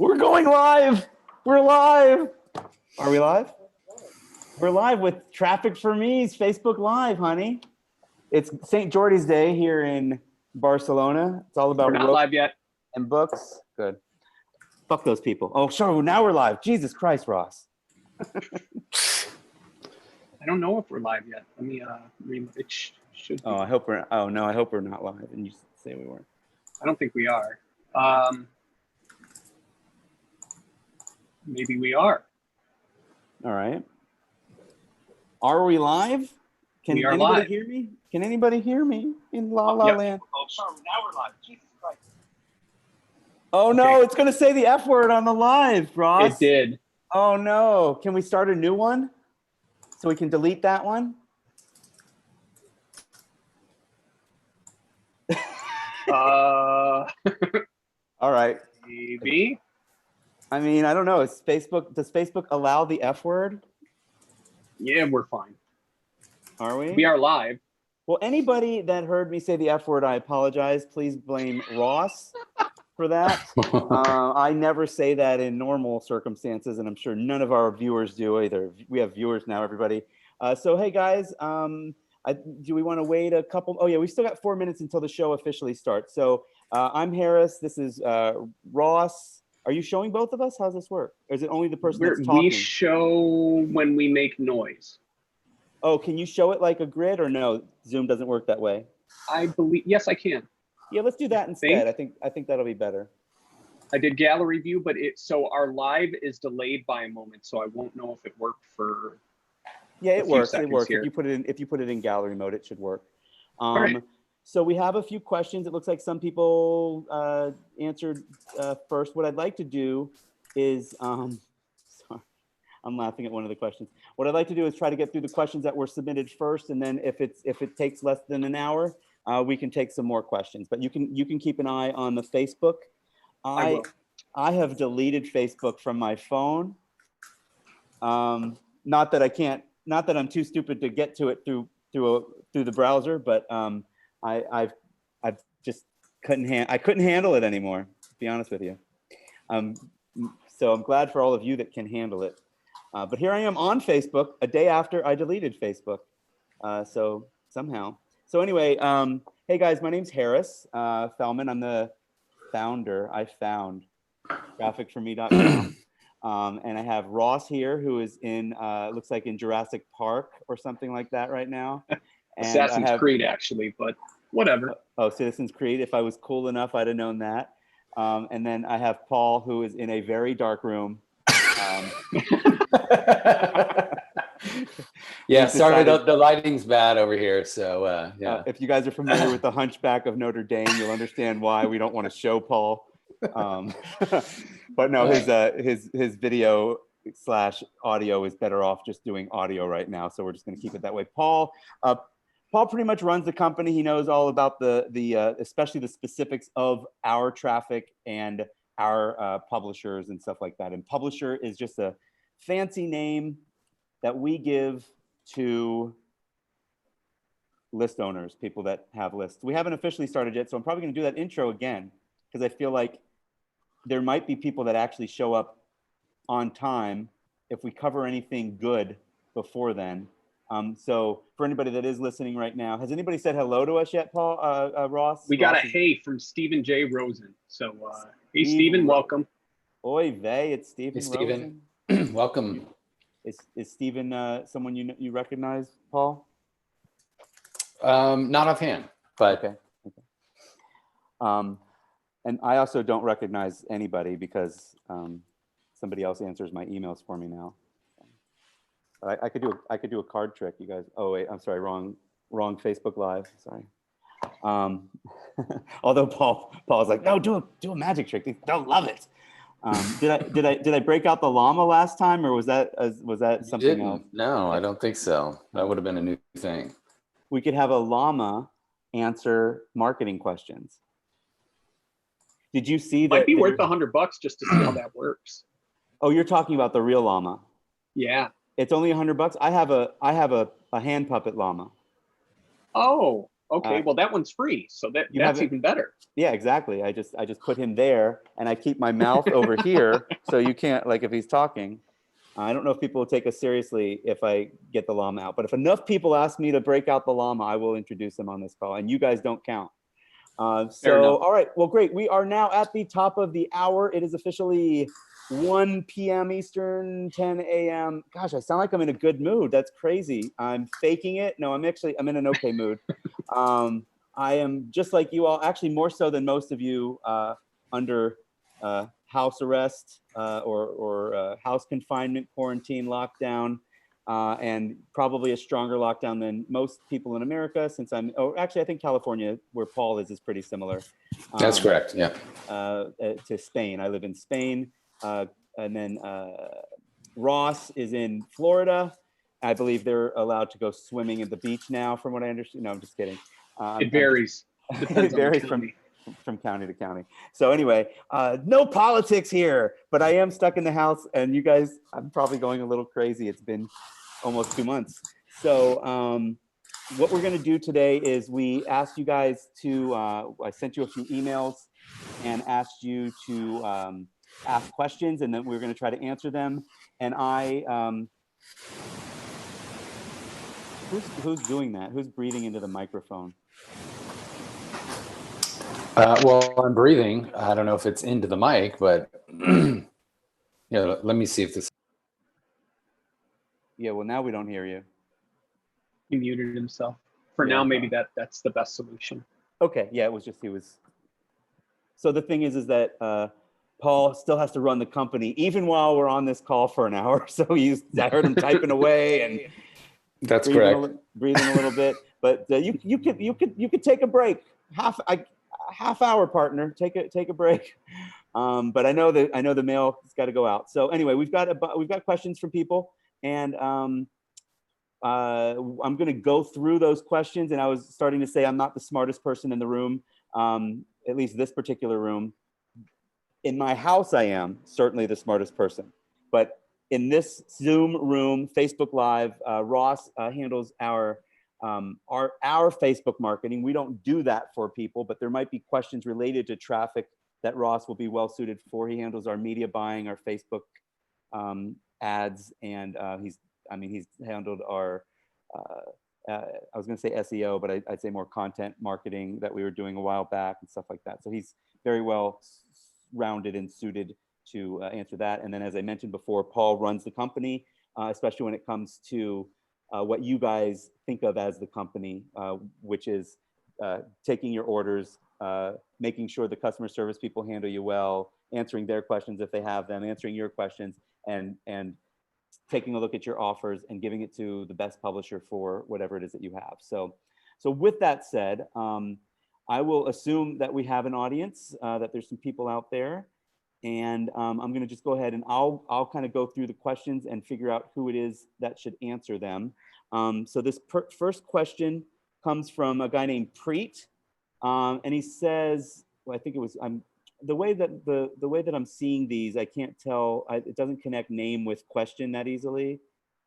We're going live. We're live. Are we live? We're live with Traffic for Me's Facebook Live, honey. It's St. Jordi's Day here in Barcelona. It's all about We're not live yet. And books. Good. Fuck those people. Oh, sure. Now we're live. Jesus Christ, Ross. I don't know if we're live yet. Let me it should be. Oh, I hope we're. Oh no, I hope we're not live. And you say we weren't. I don't think we are. Maybe we are. All right. Are we live? Can we are anybody live. hear me? Can anybody hear me in La La Land? Oh, sorry. Now we're live. Jesus Christ. Oh no, Okay. it's gonna say the F word on the live, Ross. It did. Oh no. Can we start a new one? So we can delete that one? All right. Maybe. I mean, I don't know. Does Facebook allow the F word? Yeah, we're fine. Are we? We are live. Well, anybody that heard me say the F word, I apologize. Please blame Ross for that. I never say that in normal circumstances, and I'm sure none of our viewers do either. We have viewers now, everybody. So, hey, guys, do we want to wait a couple? Oh, yeah, we still got 4 minutes until the show officially starts. So I'm Harris. This is Ross. Are you showing both of us? How does this work? Or is it only the person that's talking? We show when we make noise. Oh, can you show it like a grid or no? Zoom doesn't work that way. I believe, yes, I can. Yeah, let's do that instead. I think that'll be better. I did gallery view, but so our live is delayed by a moment, so I won't know if it worked for. Yeah, it works. It works. Here. If you put it in gallery mode, it should work. All right. So we have a few questions. It looks like some people answered first. What I'd like to do is, sorry, I'm laughing at one of the questions. What I'd like to do is try to get through the questions that were submitted first, and then if it takes less than an hour, we can take some more questions. But you can keep an eye on the Facebook. I have deleted Facebook from my phone. Not that I'm too stupid to get to it through the browser, but I just couldn't handle it anymore, to be honest with you. So I'm glad for all of you that can handle it. But here I am on Facebook a day after I deleted Facebook. So somehow. So anyway, hey guys, my name's Harris Fellman. I'm the founder. I found trafficforme.com. And I have Ross here, who is in, looks like in Jurassic Park or something like that right now. And Assassin's Creed, actually, but whatever. Oh, Citizens Creed. If I was cool enough, I'd have known that. And then I have Paul, who is in a very dark room. Yeah, sorry, the lighting's bad over here. So, yeah. If you guys are familiar with the Hunchback of Notre Dame, you'll understand why we don't want to show Paul. But no, his video / audio is better off just doing audio right now. So we're just going to keep it that way. Paul pretty much runs the company. He knows all about the especially the specifics of our traffic and our publishers and stuff like that. And publisher is just a fancy name that we give to list owners, people that have lists. We haven't officially started yet, so I'm probably going to do that intro again because I feel like there might be people that actually show up on time if we cover anything good before then. So for anybody that is listening right now, has anybody said hello to us yet, Paul, Ross? We got a hey from Stephen J. Rosen. So, hey, Stephen, welcome. Oy vey, it's Stephen. Hey, Stephen. Welcome. Is Stephen someone you recognize, Paul? Not offhand, but okay. And I also don't recognize anybody because somebody else answers my emails for me now. I could do a card trick, you guys. Oh wait, I'm sorry, wrong Facebook Live. Sorry. Although Paul's like, no, do a magic trick. They'll love it. Did I break out the llama last time, or was that something else? No, I don't think so. That would have been a new thing. We could have a llama answer marketing questions. Did you see that? Might be worth $100 just to see how that works. Oh, you're talking about the real llama. Yeah. It's only $100. I have a hand puppet llama. Oh, Okay, well that one's free, so that's even better. Yeah, exactly. I just put him there, and I keep my mouth over here, so you can't, like, if he's talking. I don't know if people will take us seriously if I get the llama out, but if enough people ask me to break out the llama, I will introduce him on this call, and you guys don't count. So, all right, well, great. We are now at the top of the hour. It is officially 1 p.m. Eastern, 10 a.m. Gosh, I sound like I'm in a good mood. That's crazy. I'm faking it. No, I'm in an okay mood. I am just like you all, actually more so than most of you, under house arrest or house confinement, quarantine, lockdown, and probably a stronger lockdown than most people in America, since actually I think California, where Paul is pretty similar. That's correct, yeah. To Spain. I live in Spain. And then Ross is in Florida. I believe they're allowed to go swimming at the beach now, from what I understand. No, I'm just kidding. It varies. It varies from county to county. So anyway, no politics here, but I am stuck in the house, and you guys, I'm probably going a little crazy. It's been almost 2 months. So what we're going to do today is we asked you guys to, I sent you a few emails and asked you to ask questions, and then we're going to try to answer them. And who's doing that? Who's breathing into the microphone? Well, I'm breathing. I don't know if it's into the mic, but yeah, let me see if this. Yeah, well, now we don't hear you. He muted himself. For now, maybe that's the best solution. Okay, yeah, it was just he was. So the thing is that Paul still has to run the company even while we're on this call for an hour. So I heard him typing away and that's correct. Breathing a little bit. But you could take a break, half hour, partner. Take a break. But I know the mail has got to go out. So anyway, we've got questions from people, and I'm going to go through those questions. And I was starting to say I'm not the smartest person in the room, at least this particular room. In my house, I am certainly the smartest person, but in this Zoom room, Facebook Live, Ross handles our Facebook marketing. We don't do that for people, but there might be questions related to traffic that Ross will be well suited for. He handles our media buying, our Facebook ads, and he's handled our, I was going to say SEO, but I'd say more content marketing that we were doing a while back and stuff like that. So he's very well rounded and suited to answer that. And then, as I mentioned before, Paul runs the company, especially when it comes to what you guys think of as the company, which is taking your orders, making sure the customer service people handle you well, answering their questions if they have them, answering your questions, and taking a look at your offers and giving it to the best publisher for whatever it is that you have. So with that said, I will assume that we have an audience, that there's some people out there, and I'm going to just go ahead and I'll kind of go through the questions and figure out who it is that should answer them. So this first question comes from a guy named Preet, and he says, well, I think it was the way that I'm seeing these, I can't tell. It doesn't connect name with question that easily.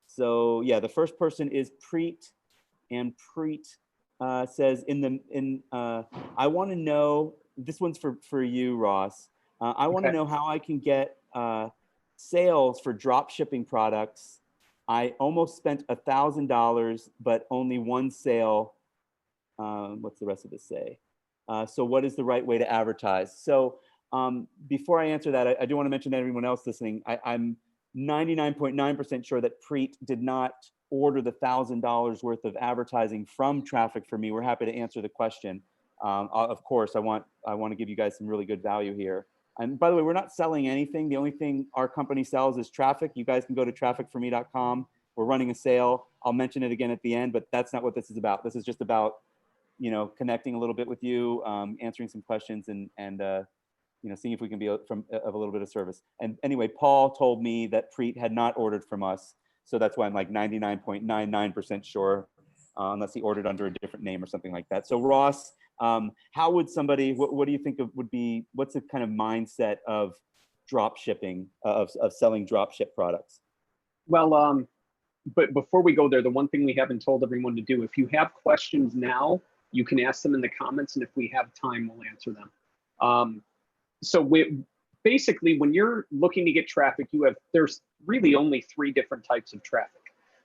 So yeah, the first person is Preet, and Preet says I want to know, this one's for you, Ross. I want to know how I can get sales for drop shipping products. I almost spent $1,000, but only one sale. What's the rest of this say? So what is the right way to advertise? So before I answer that, I do want to mention to everyone else listening, I'm 99.9% sure that Preet did not order the $1,000 worth of advertising from Traffic for Me. We're happy to answer the question. Of course, I want to give you guys some really good value here. And by the way, we're not selling anything. The only thing our company sells is traffic. You guys can go to trafficforme.com. We're running a sale. I'll mention it again at the end, but that's not what this is about. This is just about, connecting a little bit with you, answering some questions, and seeing if we can be of a little bit of service. And anyway, Paul told me that Preet had not ordered from us, so that's why I'm like 99.99% sure, unless he ordered under a different name or something like that. So Ross, how would somebody, what do you think what's the kind of mindset of drop shipping, of selling drop ship products? Well, but before we go there, the one thing we haven't told everyone to do, if you have questions now, You can ask them in the comments, and if we have time, we'll answer them. Basically, when you're looking to get traffic, there's really only 3 different types of traffic.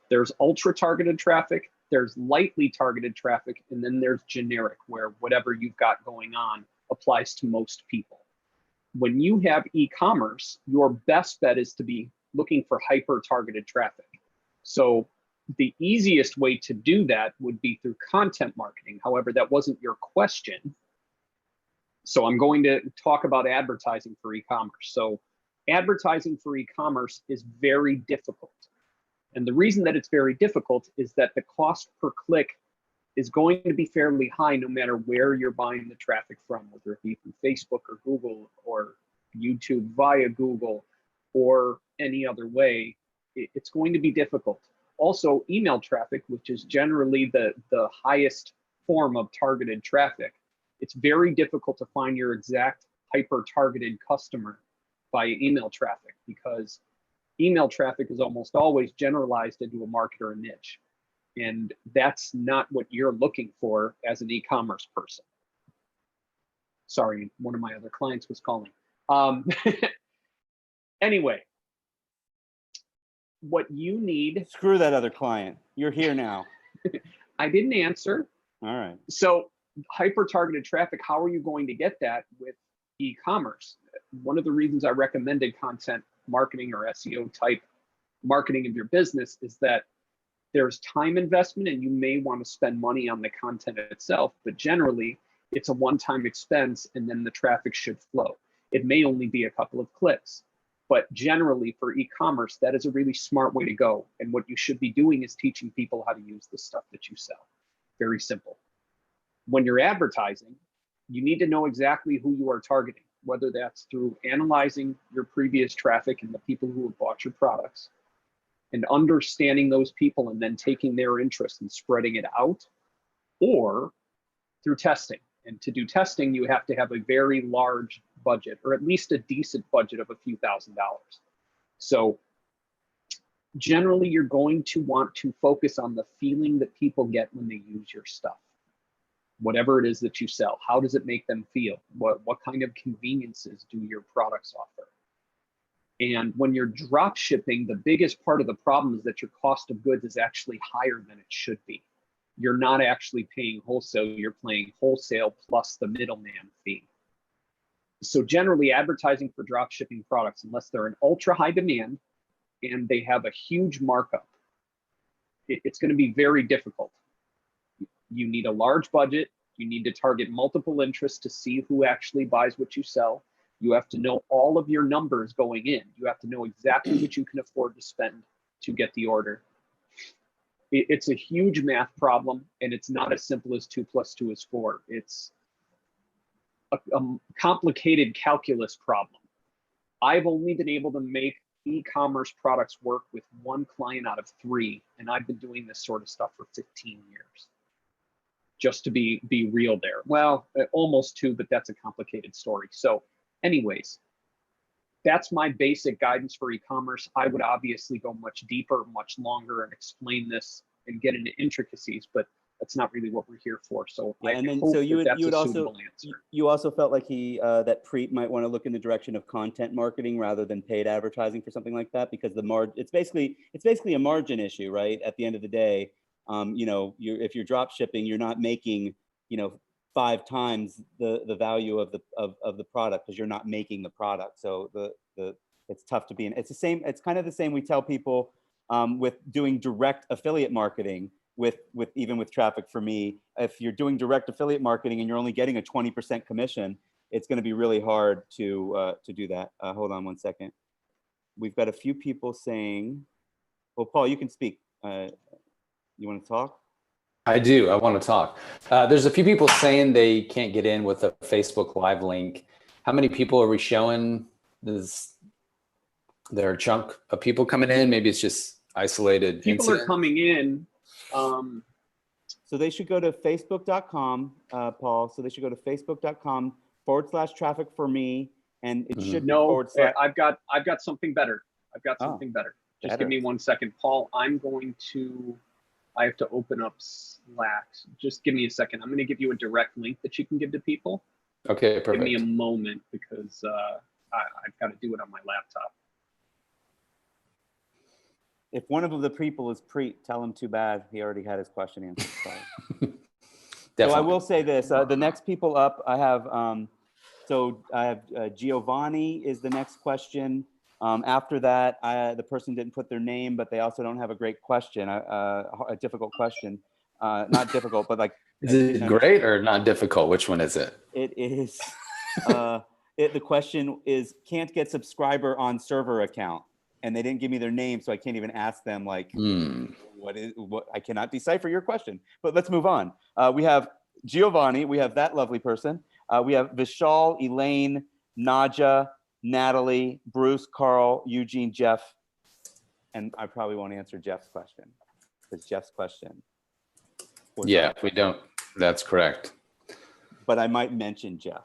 There's ultra targeted traffic, there's lightly targeted traffic, and then there's generic, where whatever you've got going on applies to most people. When you have e-commerce, your best bet is to be looking for hyper targeted traffic. So the easiest way to do that would be through content marketing. However, that wasn't your question. So I'm going to talk about advertising for e-commerce. So advertising for e-commerce is very difficult. And the reason that it's very difficult is that the cost per click is going to be fairly high no matter where you're buying the traffic from, whether it be from Facebook or Google or YouTube via Google or any other way. It's going to be difficult. Also, email traffic, which is generally the highest form of targeted traffic, it's very difficult to find your exact hyper-targeted customer via email traffic, because email traffic is almost always generalized into a market or a niche. And that's not what you're looking for as an e-commerce person. Sorry, one of my other clients was calling. Anyway, what you need... Screw that other client. You're here now. I didn't answer. All right. So hyper-targeted traffic, how are you going to get that with e-commerce? One of the reasons I recommended content marketing or SEO type marketing of your business is that there's time investment and you may want to spend money on the content itself, but generally it's a one-time expense and then the traffic should flow. It may only be a couple of clicks, but generally for e-commerce, that is a really smart way to go. And what you should be doing is teaching people how to use the stuff that you sell. Very simple. When you're advertising, you need to know exactly who you are targeting, whether that's through analyzing your previous traffic and the people who have bought your products and understanding those people and then taking their interest and spreading it out, or through testing. And to do testing, you have to have a very large budget, or at least a decent budget of a few $1,000s. So generally, you're going to want to focus on the feeling that people get when they use your stuff. Whatever it is that you sell, how does it make them feel? What kind of conveniences do your products offer? And when you're drop shipping, the biggest part of the problem is that your cost of goods is actually higher than it should be. You're not actually paying wholesale, you're paying wholesale plus the middleman fee. So generally, advertising for drop shipping products, unless they're in ultra high demand and they have a huge markup, it's going to be very difficult. You need a large budget. You need to target multiple interests to see who actually buys what you sell. You have to know all of your numbers going in. You have to know exactly what you can afford to spend to get the order. It's a huge math problem, and it's not as simple as 2 + 2 is 4. It's a complicated calculus problem. I've only been able to make e-commerce products work with 1 client out of 3, and I've been doing this sort of stuff for 15 years. Just to be real there. Well, almost 2, but that's a complicated story. So anyways, that's my basic guidance for e-commerce. I would obviously go much deeper, much longer, and explain this and get into intricacies, but that's not really what we're here for. So yeah, I and then hope so you would also you also felt like that Preet might want to look in the direction of content marketing rather than paid advertising for something like that, because it's basically a margin issue, right? At the end of the day, you know, if you're drop shipping, you're not making, you know, 5 times the value of the product because you're not making the product. So it's tough to be in. It's the same. It's kind of the same we tell people with doing direct affiliate marketing even with traffic for me. If you're doing direct affiliate marketing and you're only getting a 20% commission, it's going to be really hard to do that. Hold on one second. We've got a few people saying, well, Paul, you can speak. You want to talk? I do. I want to talk. There's a few people saying they can't get in with a Facebook Live link. How many people are we showing? Is there a chunk of people coming in? Maybe it's just isolated people incidents. are coming in. So they should go to facebook.com, Paul. So they should go to facebook.com/traffic for me. And it should no, I've got something better. I've got something better. Just give me 1 second, Paul. I have to open up Slack. Just give me a second. I'm going to give you a direct link that you can give to people. Okay, perfect. Give me a moment because I've got to do it on my laptop. If one of the people is Preet, tell him too bad. He already had his question answered. Sorry. So I will say this, the next people up, I have, Giovanni is the next question. After that, the person didn't put their name, but they also don't have a great question, a difficult question. Not difficult, but like. Is it great or not difficult? Which one is it? It is, the question is, can't get subscriber on server account. And they didn't give me their name, so I can't even ask them like, what, I cannot decipher your question, but let's move on. We have Giovanni, we have that lovely person. We have Vishal, Elaine, Naja, Natalie, Bruce, Carl, Eugene, Jeff, and I probably won't answer Jeff's question, because Jeff's question. Yeah, we don't, that's correct. But I might mention Jeff,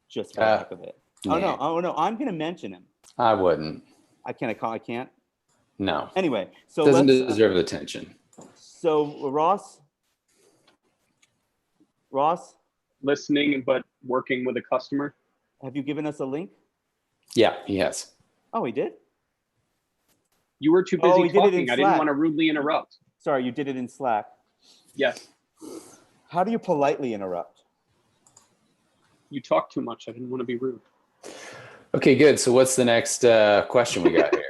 just for the heck of it. Yeah. Oh no, I'm gonna mention him. I wouldn't. I can't. No. Anyway, so doesn't deserve the attention. So Ross, Listening, but working with a customer. have you given us a link? Yeah, he has. Oh, he did? You were too busy talking. I didn't Slack. want to rudely interrupt. Sorry, you did it in Slack. Yes. How do you politely interrupt? You talk too much. I didn't want to be rude. Okay, good. So what's the next question we got here?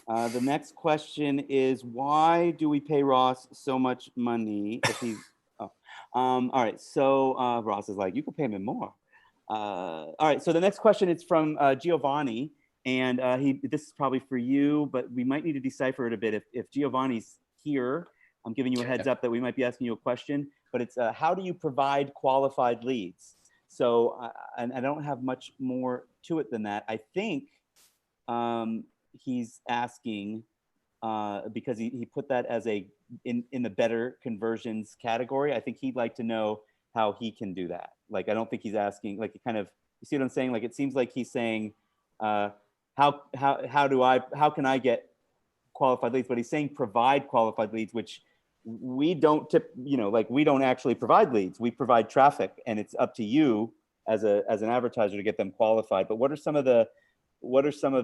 The next question is, why do we pay Ross so much money if he's, all right. So Ross is like, you could pay him more. All right. So the next question is from Giovanni, and this is probably for you, but we might need to decipher it a bit. If Giovanni's here, I'm giving you a heads up that we might be asking you a question, but it's how do you provide qualified leads? So, and I don't have much more to it than that. I think he's asking because he put that as in the better conversions category. I think he'd like to know how he can do that. Like, I don't think he's asking, like, kind of, you see what I'm saying? Like, it seems like he's saying, how can I get qualified leads? But he's saying provide qualified leads, which we don't we don't actually provide leads. We provide traffic, and it's up to you as an advertiser to get them qualified. But what are some of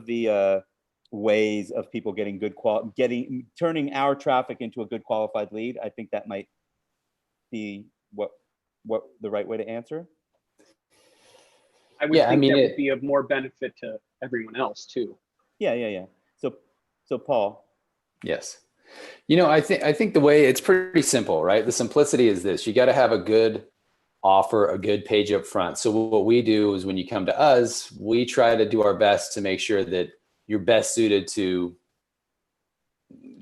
the ways of people getting turning our traffic into a good qualified lead? I think that might be what the right way to answer. I would think that would be of more benefit to everyone else too. Yeah. So Paul. Yes. I think the way, it's pretty simple, right? The simplicity is this: you got to have a good offer, a good page up front. So what we do is when you come to us, we try to do our best to make sure that you're best suited to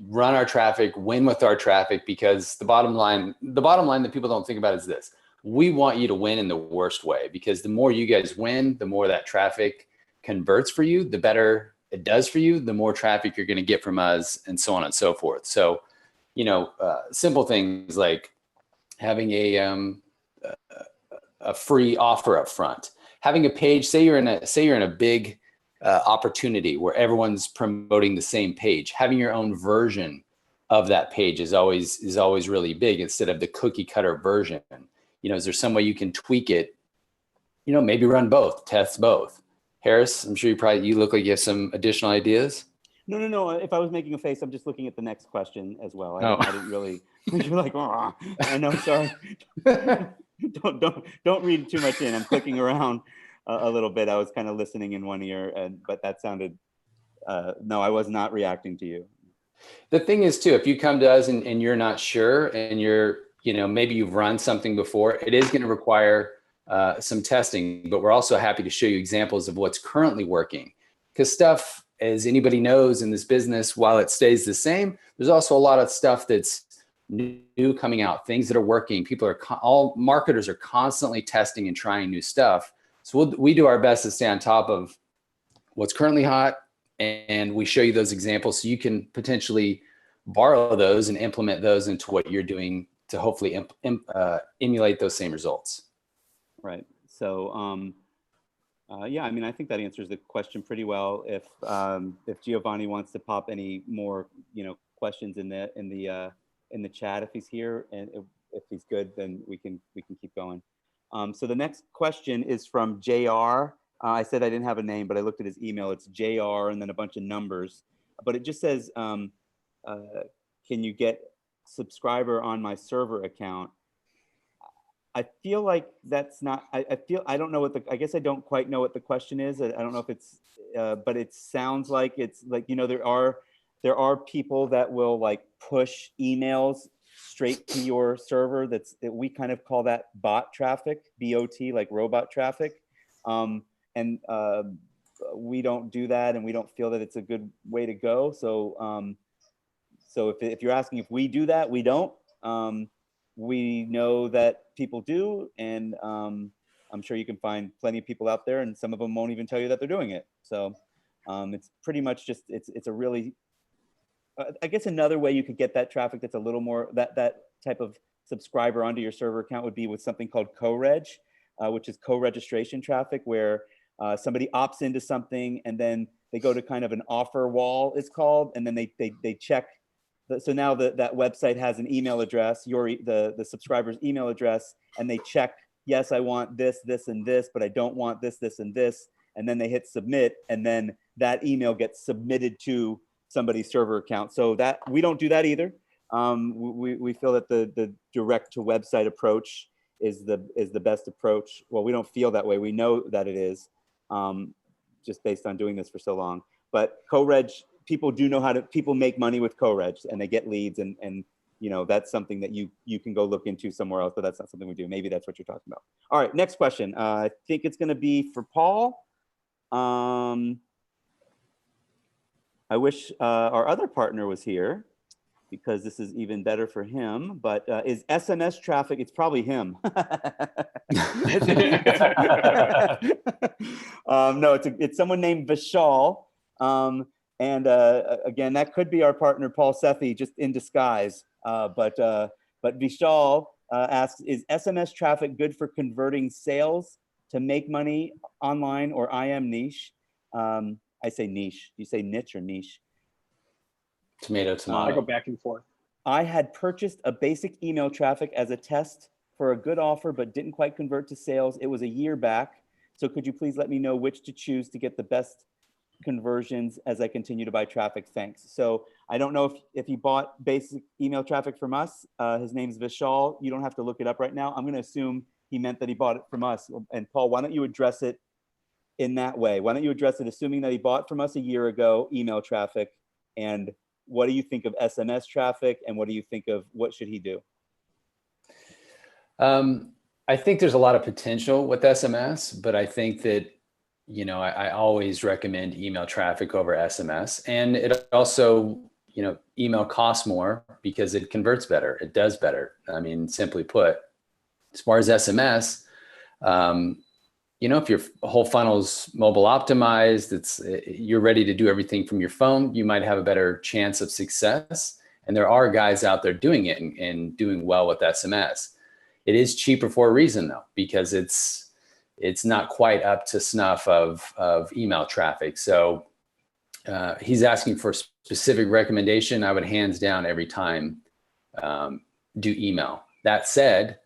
run our traffic, win with our traffic, because the bottom line that people don't think about is this: we want you to win in the worst way, because the more you guys win, the more that traffic converts for you, the better it does for you, the more traffic you're going to get from us, and so on and so forth. So, simple things like having a free offer up front, having a page, say you're in a big opportunity where everyone's promoting the same page, having your own version of that page is always really big, instead of the cookie cutter version. Is there some way you can tweak it? Maybe run both, test both. Harris, I'm sure you look like you have some additional ideas. No. If I was making a face, I'm just looking at the next question as well. I didn't really. You're like, oh, I know. Sorry. don't read too much in. I'm clicking around a little bit. I was kind of listening in one ear, but that sounded. No, I was not reacting to you. The thing is, too, if you come to us and you're not sure, and maybe you've run something before, it is going to require some testing, but we're also happy to show you examples of what's currently working. Because stuff, as anybody knows in this business, while it stays the same, there's also a lot of stuff that's new coming out, things that are working. All marketers are constantly testing and trying new stuff. So we do our best to stay on top of what's currently hot, and we show you those examples so you can potentially borrow those and implement those into what you're doing to hopefully emulate those same results. Right. So, yeah, I mean, I think that answers the question pretty well. If Giovanni wants to pop any more, questions in the in the chat if he's here, and if he's good, then we can keep going. So the next question is from JR. I said I didn't have a name, but I looked at his email. It's JR and then a bunch of numbers, but it just says, can you get subscriber on my server account? I feel like that's not, I don't know I guess I don't quite know what the question is. I don't know if it's, but it sounds like it's like, you know, there are people that will like push emails straight to your server. We kind of call that bot traffic, BOT, like robot traffic. We don't do that, and we don't feel that it's a good way to go. So, so if you're asking if we do that, we don't. We know that people do, and I'm sure you can find plenty of people out there, and some of them won't even tell you that they're doing it. So it's pretty much just, it's a really, I guess another way you could get that traffic that's a little more, that type of subscriber onto your server account would be with something called co-reg, which is co-registration traffic, where somebody opts into something and then they go to kind of an offer wall, it's called, and then they check. So now that website has an email address, the subscriber's email address, and they check, yes, I want this, this, and this, but I don't want this, this, and this. And then they hit submit, and then that email gets submitted to somebody's server account. So that we don't do that either. We feel that the direct to website approach is the best approach. Well, we don't feel that way. We know that it is, just based on doing this for so long. But co-reg, people do know people make money with co-reg, and they get leads, and you know, that's something that you can go look into somewhere else, but that's not something we do. Maybe that's what you're talking about. All right, next question. I think it's going to be for Paul. I wish our other partner was here, because this is even better for him, but is SMS traffic, it's probably him. No, it's someone named Vishal. And again, that could be our partner, Paul Sethi, just in disguise. But Vishal asks, is SMS traffic good for converting sales to make money online, or IM niche? I say niche. Do you say niche or niche? Tomato, tomato. I go back and forth. I had purchased a basic email traffic as a test for a good offer, but didn't quite convert to sales. It was a year back. So could you please let me know which to choose to get the best conversions as I continue to buy traffic? Thanks. So I don't know if he bought basic email traffic from us. His name's Vishal. You don't have to look it up right now. I'm going to assume he meant that he bought it from us. And Paul, why don't you address it in that way? Why don't you address it assuming that he bought from us a year ago email traffic, and what do you think of SMS traffic, and what do you think of what should he do? I think there's a lot of potential with SMS, but I think that, you know, I always recommend email traffic over SMS. And it also, you know, email costs more because it converts better. It does better. I mean, simply put, as far as SMS, you know, if your whole funnel's mobile optimized, you're ready to do everything from your phone, you might have a better chance of success. And there are guys out there doing it and doing well with SMS. It is cheaper for a reason, though, because it's not quite up to snuff of email traffic. So he's asking for a specific recommendation. I would hands down every time do email. That said,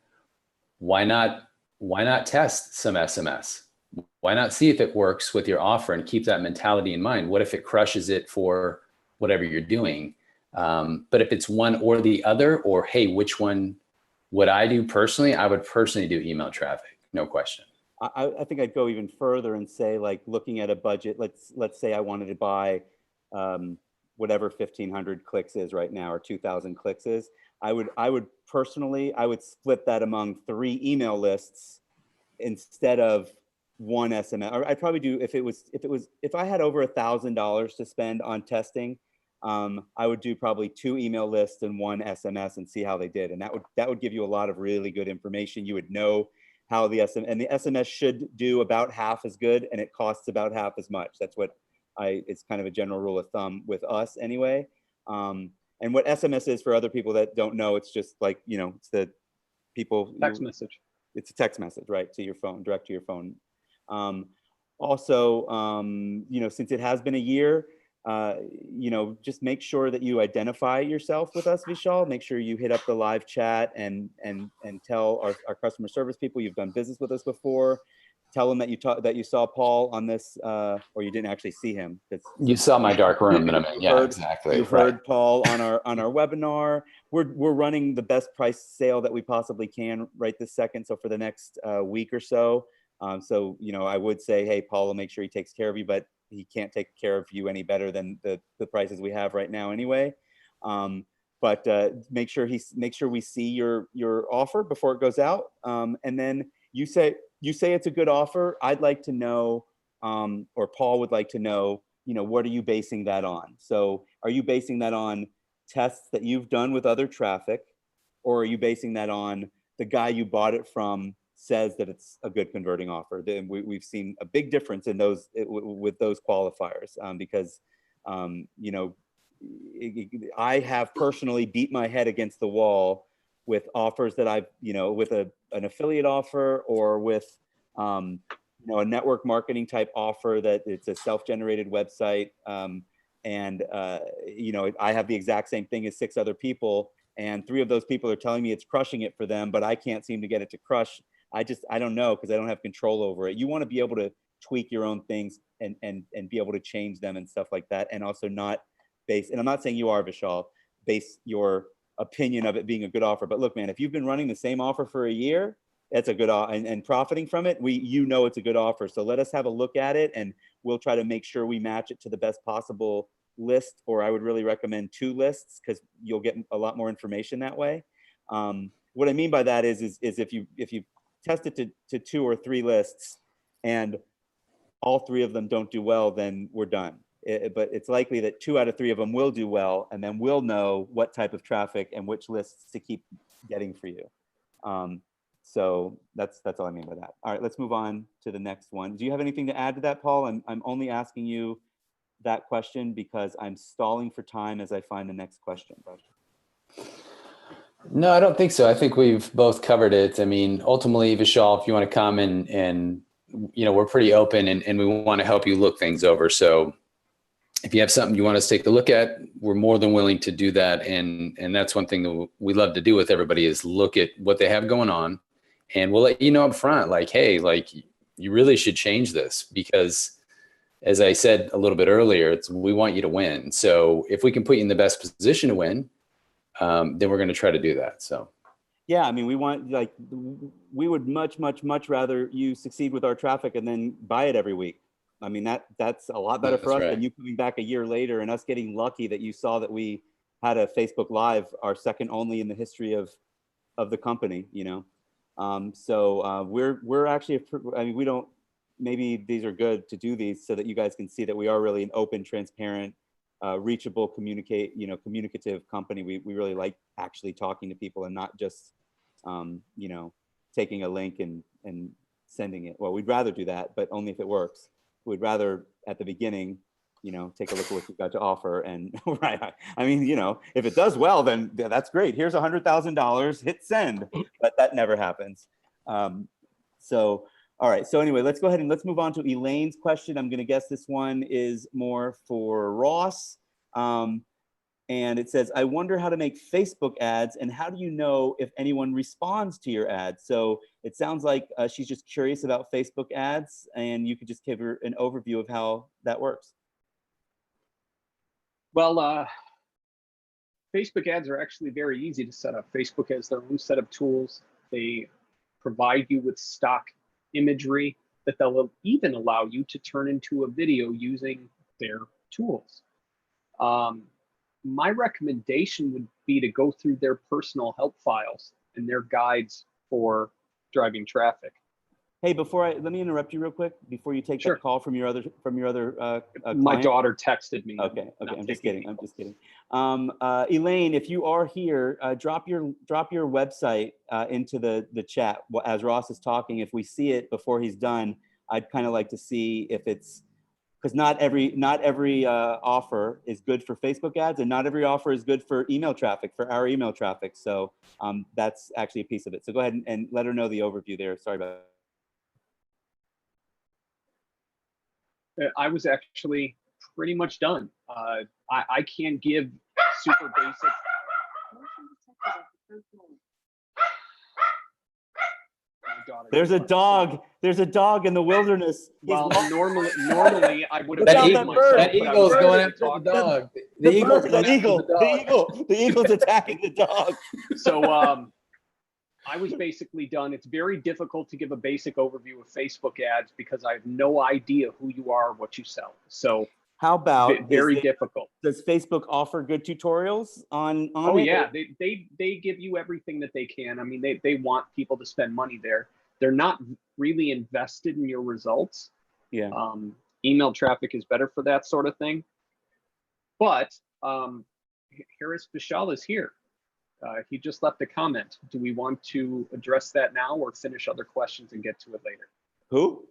why not test some SMS? Why not see if it works with your offer and keep that mentality in mind? What if it crushes it for whatever you're doing? But if it's one or the other, or hey, which one would I do personally? I would personally do email traffic, no question. I think I'd go even further and say, like, looking at a budget, let's say I wanted to buy whatever 1,500 clicks is right now, or 2,000 clicks is. I would personally split that among 3 email lists instead of 1 SMS. Or I'd probably do, if I had over $1,000 to spend on testing, I would do probably 2 email lists and 1 SMS and see how they did. And that would give you a lot of really good information. You would know how the SMS should do about half as good, and it costs about half as much. That's what it's kind of a general rule of thumb with us anyway. And what SMS is, for other people that don't know, it's just like, you know, it's the people text message. It's a text message, right, to your phone, direct to your phone. Also, you know, since it has been a year, you know, just make sure that you identify yourself with us, Vishal. Make sure you hit up the live chat and tell our customer service people you've done business with us before. Tell them that you saw Paul on this, or you didn't actually see him. You saw my dark room that I'm in. Yeah, exactly. You heard Paul on our webinar. We're running the best price sale that we possibly can right this second. So for the next week or so. So, you know, I would say, hey, Paul will make sure he takes care of you, but he can't take care of you any better than the prices we have right now anyway. But make sure we see your offer before it goes out. And then you say it's a good offer. I'd like to know, or Paul would like to know, you know, what are you basing that on? So are you basing that on tests that you've done with other traffic, or are you basing that on the guy you bought it from says that it's a good converting offer? Then we've seen a big difference in those with those qualifiers, because you know, I have personally beat my head against the wall with offers that I've, you know, with an affiliate offer, or with you know, a network marketing type offer that it's a self-generated website, and you know, I have the exact same thing as 6 other people, and 3 of those people are telling me it's crushing it for them, but I can't seem to get it to crush. I don't know, because I don't have control over it. You want to be able to tweak your own things and be able to change them and stuff like that, and also not base, and I'm not saying you are, Vishal, base your opinion of it being a good offer. But look, man, if you've been running the same offer for a year, that's a good offer, and profiting from it, you know it's a good offer. So let us have a look at it, and we'll try to make sure we match it to the best possible list, or I would really recommend 2 lists, because you'll get a lot more information that way. What I mean by that is if you test it to 2 or 3 lists and all 3 of them don't do well, then we're done. But it's likely that 2 out of 3 of them will do well, and then we'll know what type of traffic and which lists to keep getting for you. So that's all I mean by that. All right, let's move on to the next one. Do you have anything to add to that, Paul? I'm only asking you that question because I'm stalling for time as I find the next question. No, I don't think so. I think we've both covered it. I mean, ultimately, Vishal, if you want to come and you know, we're pretty open, and we want to help you look things over. So if you have something you want us to take a look at, we're more than willing to do that. And that's one thing that we love to do with everybody, is look at what they have going on, and we'll let you know up front, like, hey, like, you really should change this, because as I said a little bit earlier, we want you to win. So if we can put you in the best position to win, then we're going to try to do that. So, yeah, I mean, we would much rather you succeed with our traffic and then buy it every week. I mean, that's a lot better for us than you coming back a year later and us getting lucky that you saw that we had a Facebook Live, our second only in the history of the company, you know. So we're actually, I mean, we don't, maybe these are good to do these so that you guys can see that we are really an open, transparent, reachable, communicative company. We really like actually talking to people and not just, you know, taking a link and sending it. Well, we'd rather do that, but only if it works. We'd rather at the beginning, you know, take a look at what you've got to offer. And right, I mean, you know, if it does well, then that's great. Here's $100,000, hit send, but that never happens. So, all right. So anyway, let's go ahead and let's move on to Elaine's question. I'm going to guess this one is more for Ross. And it says, I wonder how to make Facebook ads, and how do you know if anyone responds to your ads? So it sounds like she's just curious about Facebook ads, and you could just give her an overview of how that works. Well, Facebook ads are actually very easy to set up. Facebook has their own set of tools. They provide you with stock imagery that they'll even allow you to turn into a video using their tools. My recommendation would be to go through their personal help files and their guides for driving traffic. Hey, let me interrupt you real quick before you take Sure. that call from your other My daughter texted me. Okay, I'm just kidding. Elaine, if you are here, drop your website into the chat as Ross is talking. If we see it before he's done, I'd kind of like to see if it's, because not every offer is good for Facebook ads, and not every offer is good for email traffic, for our email traffic. So that's actually a piece of it. So go ahead and let her know the overview there. Sorry about that. I was actually pretty much done. I can't give super basic. There's a dog. There's a dog in the wilderness. Well, normally I would have That muted myself, that but I eagle's was going trying after to the talk. dog. The eagle's bird, going the after eagle, the dog. the eagle's attacking the dog. So I was basically done. It's very difficult to give a basic overview of Facebook ads because I have no idea who you are, what you sell. So How about very difficult. Does Facebook offer good tutorials on Oh it? yeah, they give you everything that they can. I mean, they want people to spend money there. They're not really invested in your results. Yeah. Email traffic is better for that sort of thing. But Harris Fellman is here. He just left a comment. Do we want to address that now or finish other questions and get to it later? Who?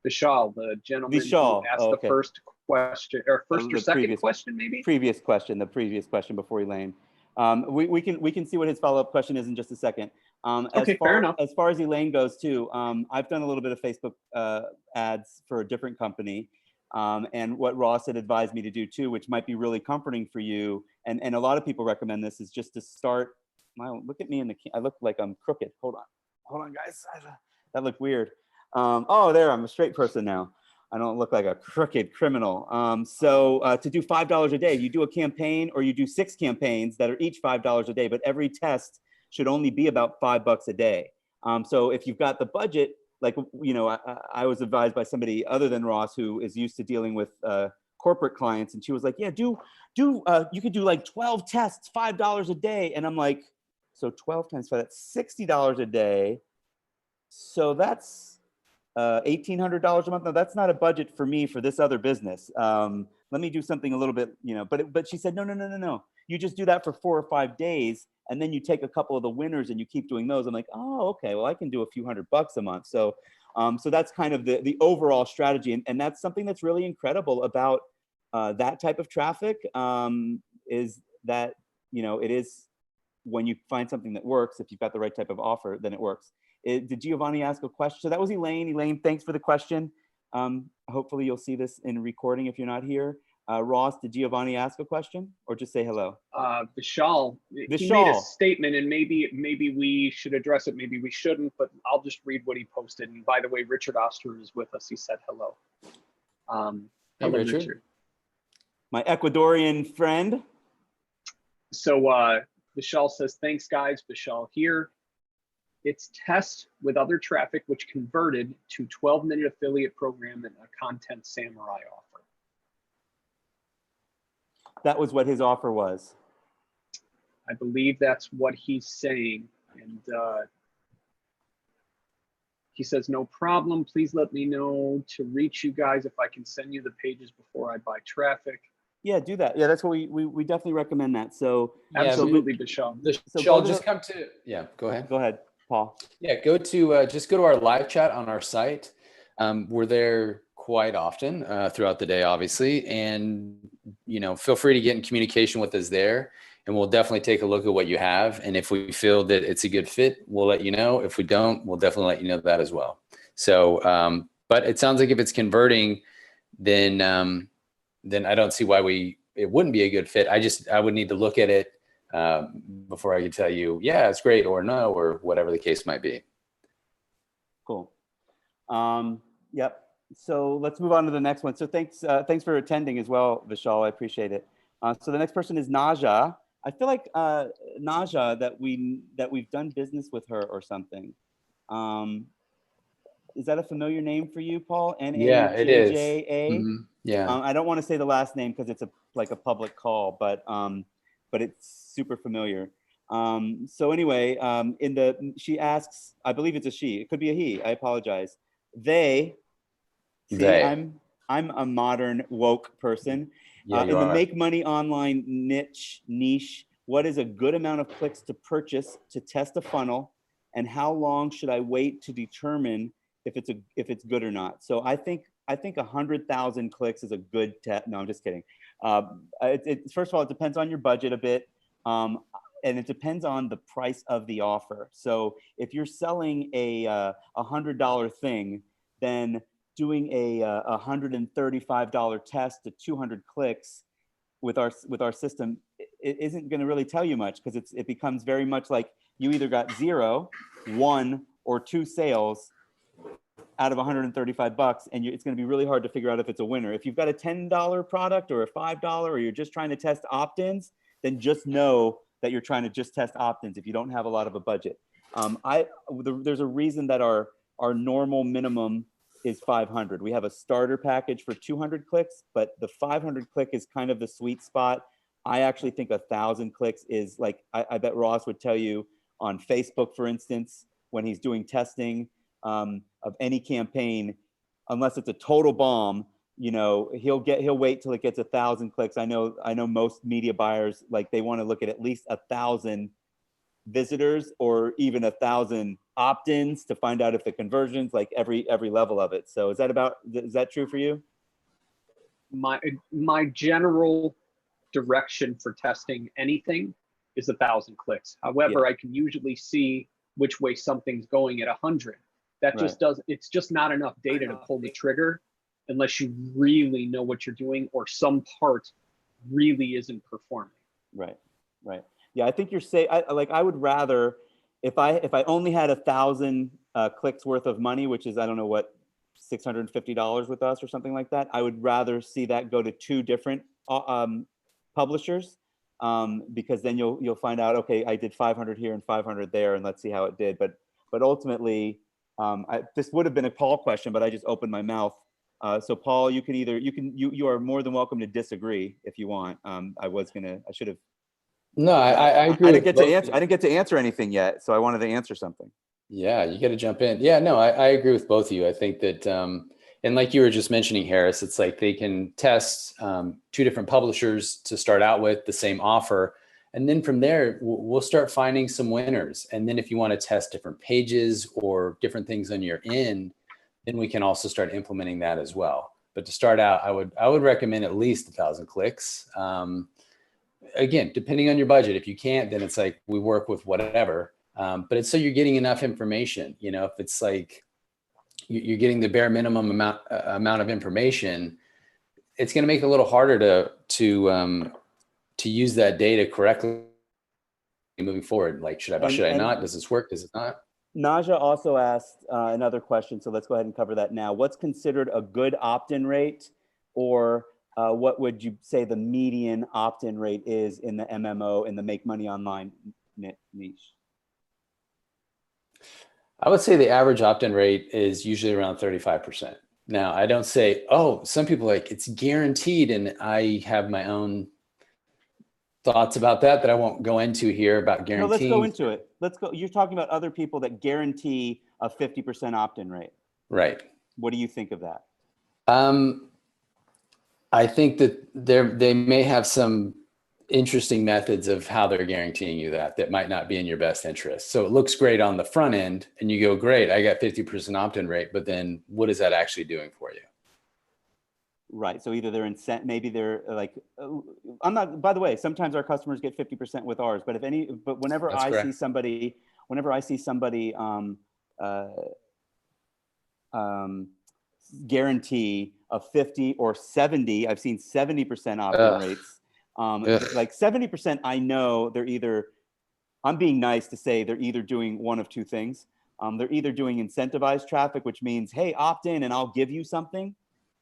Vishal, the gentleman who asked the first question, or first or second question, maybe? The previous question before Elaine. We can see what his follow-up question is in just a second. Fair enough. As far as Elaine goes too, I've done a little bit of Facebook ads for a different company. And what Ross had advised me to do too, which might be really comforting for you, and a lot of people recommend this, is just to start. Wow, look at me I look like I'm crooked. Hold on, guys. That looked weird. Oh, there, I'm a straight person now. I don't look like a crooked criminal. So to do $5 a day, you do a campaign, or you do 6 campaigns that are each $5 a day, but every test should only be about $5 a day. So if you've got the budget, like, you know, I was advised by somebody other than Ross who is used to dealing with corporate clients, and she was like, yeah, you could do like 12 tests, $5 a day. And I'm like, so 12 times 5, that's $60 a day. So that's $1,800 a month. No, that's not a budget for me for this other business. Let me do something a little bit, you know, but she said, no. You just do that for 4 or 5 days, and then you take a couple of the winners and you keep doing those. I'm like, oh, okay, well, I can do a few $100 a month. So that's kind of the overall strategy. And that's something that's really incredible about that type of traffic, is that, you know, it is, when you find something that works, if you've got the right type of offer, then it works. Did Giovanni ask a question? So that was Elaine. Elaine, thanks for the question. Hopefully you'll see this in recording if you're not here. Ross, did Giovanni ask a question, or just say hello? Vishal, he made a statement, and maybe we should address it, maybe we shouldn't, but I'll just read what he posted. And by the way, Richard Oster is with us. He said hello. Hey, Richard. My Ecuadorian friend. So Vishal says, thanks guys, Vishal here. It's test with other traffic, which converted to 12-minute affiliate program and a content samurai offer. That was what his offer was. I believe that's what he's saying. And he says, no problem. Please let me know to reach you guys if I can send you the pages before I buy traffic. Yeah, do that. Yeah, that's what we definitely recommend that. So absolutely, Vishal. Vishal, just come to, go ahead. Go ahead, Paul. Yeah, just go to our live chat on our site. We're there quite often throughout the day, obviously, and you know, feel free to get in communication with us there, and we'll definitely take a look at what you have. And if we feel that it's a good fit, we'll let you know. If we don't, we'll definitely let you know that as well. So, but it sounds like if it's converting, then I don't see why it wouldn't be a good fit. I would need to look at it before I could tell you, yeah, it's great, or no, or whatever the case might be. Cool. Yep. So let's move on to the next one. So thanks for attending as well, Vishal. I appreciate it. So the next person is Naja. I feel like Naja that we've done business with her or something. Is that a familiar name for you, Paul? Yeah, it is. Mm-hmm. Yeah. I don't want to say the last name because it's like a public call, but it's super familiar. So anyway, she asks, I believe it's a she. It could be a he. I apologize. I'm a modern woke person. Yeah, in the make money online niche, what is a good amount of clicks to purchase to test a funnel, and how long should I wait to determine if it's good or not? So I think 100,000 clicks is a good test. No, I'm just kidding. First of all, it depends on your budget a bit, and it depends on the price of the offer. So if you're selling a $100 thing, then doing a $135 test to 200 clicks with our system, it isn't going to really tell you much, because it becomes very much like you either got 0, 1, or 2 sales out of $135, and it's going to be really hard to figure out if it's a winner. If you've got a $10 product or a $5, or you're just trying to test opt-ins, then just know that you're trying to just test opt-ins if you don't have a lot of a budget. There's a reason that our normal minimum is 500. We have a starter package for 200 clicks, but the 500 click is kind of the sweet spot. I actually think 1,000 clicks is like, I bet Ross would tell you on Facebook, for instance, when he's doing testing of any campaign, unless it's a total bomb, you know, he'll wait till it gets 1,000 clicks. I know most media buyers, like, they want to look at least 1,000 visitors or even 1,000 opt-ins to find out if the conversions, like every level of it. So is that true for you? My general direction for testing anything is 1,000 clicks. However, I can usually see which way something's going at 100. That just it's just not enough data to pull the trigger unless you really know what you're doing or some part really isn't performing. Right. Yeah, I think you're saying, I would rather, if I only had 1,000 clicks worth of money, which is, I don't know what, $650 with us or something like that, I would rather see that go to 2 different publishers, because then you'll find out, okay, I did 500 here and 500 there, and let's see how it did. But ultimately, this would have been a Paul question, but I just opened my mouth. So Paul, you are more than welcome to disagree if you want. I should have. No, I agree. I didn't get to answer anything yet, so I wanted to answer something. Yeah, you got to jump in. Yeah, no, I agree with both of you. I think that, and like you were just mentioning, Harris, it's like they can test 2 different publishers to start out with the same offer. And then from there, we'll start finding some winners. And then if you want to test different pages or different things on your end, then we can also start implementing that as well. But to start out, I would recommend at least 1,000 clicks. Again, depending on your budget. If you can't, then it's like we work with whatever. But it's so you're getting enough information. You know, if it's like you're getting the bare minimum amount of information, it's going to make it a little harder to use that data correctly moving forward. Like, should I not? Does this work? Does it not? Naja also asked another question, so let's go ahead and cover that now. What's considered a good opt-in rate, or what would you say the median opt-in rate is in the MMO, in the make money online niche? I would say the average opt-in rate is usually around 35%. Now, I don't say, oh, some people like it's guaranteed, and I have my own thoughts about that I won't go into here about guaranteeing. No, let's go into it. Let's go. You're talking about other people that guarantee a 50% opt-in rate. Right. What do you think of that? I think that they may have some interesting methods of how they're guaranteeing you that might not be in your best interest. So it looks great on the front end and you go, great, I got 50% opt-in rate, but then what is that actually doing for you? Right. So either they're maybe they're like, I'm not, by the way, sometimes our customers get 50% with ours, but whenever I see somebody guarantee a 50 or 70, I've seen 70% opt-in rates. Like 70%, I know they're either, I'm being nice to say they're either doing one of 2 things. They're either doing incentivized traffic, which means, hey, opt in and I'll give you something,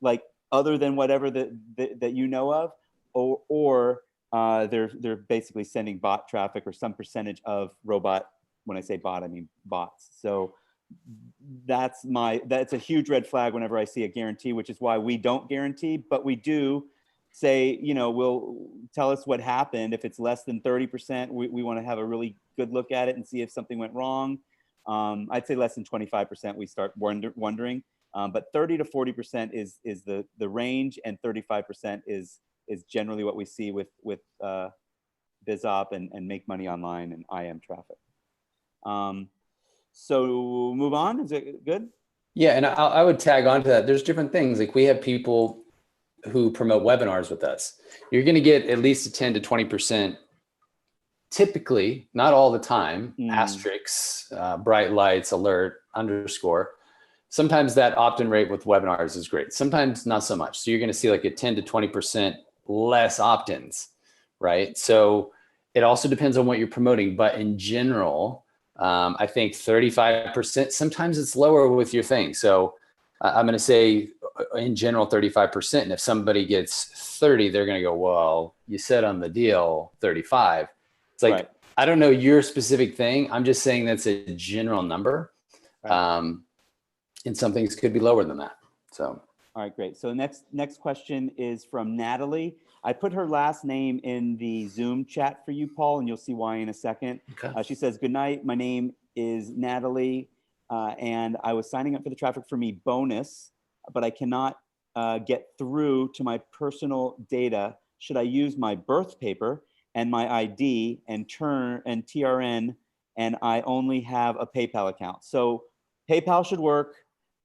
like other than whatever that you know of, or they're basically sending bot traffic or some percentage of robot. When I say bot, I mean bots. So that's a huge red flag whenever I see a guarantee, which is why we don't guarantee, but we do say, we'll tell us what happened. If it's less than 30%, we want to have a really good look at it and see if something went wrong. I'd say less than 25%, we start wondering. But 30 to 40% is the range, and 35% is generally what we see with BizOp and Make Money Online and IM traffic. So move on. Is it good? Yeah, and I would tag on to that. There's different things. Like we have people who promote webinars with us. You're going to get at least a 10 to 20%, typically, not all the time, asterisks, bright lights, alert, underscore. sometimes that opt-in rate with webinars is great. Sometimes not so much. So you're going to see like a 10 to 20% less opt-ins, right? So it also depends on what you're promoting, but in general, I think 35%, sometimes it's lower with your thing. So I'm going to say in general, 35%. And if somebody gets 30, they're going to go, well, you said on the deal 35. It's like, right. I don't know your specific thing. I'm just saying that's a general number. Right. And some things could be lower than that. So, all right, great. So next question is from Natalie. I put her last name in the Zoom chat for you, Paul, and you'll see why in a second. Okay. She says, good night. My name is Natalie, and I was signing up for the Traffic for Me bonus, but I cannot get through to my personal data. Should I use my birth paper and my ID and TRN, and I only have a PayPal account? So PayPal should work.